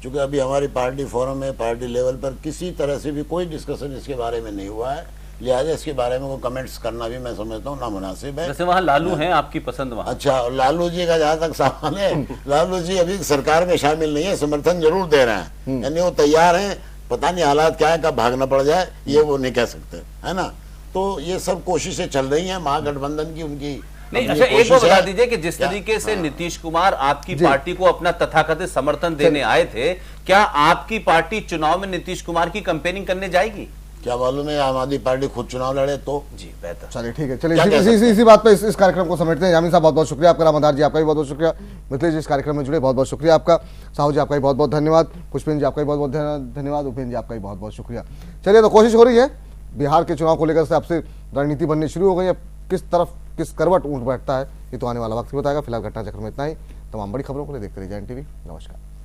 क्योंकि अभी हमारी पार्टी फोरम में पार्टी लेवल पर किसी तरह से भी कोई डिस्कशन इसके बारे में नहीं हुआ है, लिहाजा इसके बारे में कोई कमेंट्स करना भी मैं समझता हूँ नामुनासिब है। जैसे वहाँ लालू हैं, आपकी पसंद वहाँ। अच्छा, लालू जी का जहाँ तक सवाल है, लालू जी अभी सरकार में शामिल नहीं है, समर्थन जरूर दे रहे हैं, यानी वो तैयार हैं। पता नहीं हालात क्या है, कब भागना पड़ जाए ये वो नहीं कह सकते, है ना। तो ये सब कोशिशें चल रही हैं महागठबंधन की, उनकी नहीं। अच्छा, एक बार बता दीजिए कि जिस तरीके से नीतीश कुमार आपकी पार्टी को अपना तथाकथित समर्थन देने आए थे, क्या आपकी पार्टी चुनाव में नीतीश कुमार की कैंपेनिंग करने जाएगी? क्या मालूम है, आम आदमी पार्टी खुद चुनाव लड़े तो जी बेहतर। चलिए ठीक है, चलिए इसी बात पे इस कार्यक्रम को समेटते हैं। यामीन साहब, बहुत बहुत शुक्रिया आपका, रामाधार जी आपका भी बहुत बहुत शुक्रिया, मिथिलेश जी इस कार्यक्रम में जुड़े बहुत बहुत शुक्रिया आपका, साहू जी आपका भी बहुत बहुत धन्यवाद, पुष्पेंद्र जी आपका भी बहुत बहुत धन्यवाद, उपेंद्र जी आपका भी बहुत बहुत शुक्रिया। चलिए, तो कोशिश हो रही है बिहार के चुनाव को लेकर से आपसे रणनीति बननी शुरू हो गई है, किस तरफ किस करवट ऊँट बैठता है ये तो आने वाला वक्त ही बताएगा। फिलहाल घटना चक्र में इतना ही। तमाम बड़ी खबरों को लिए देखते रहिए जैन टीवी। नमस्कार।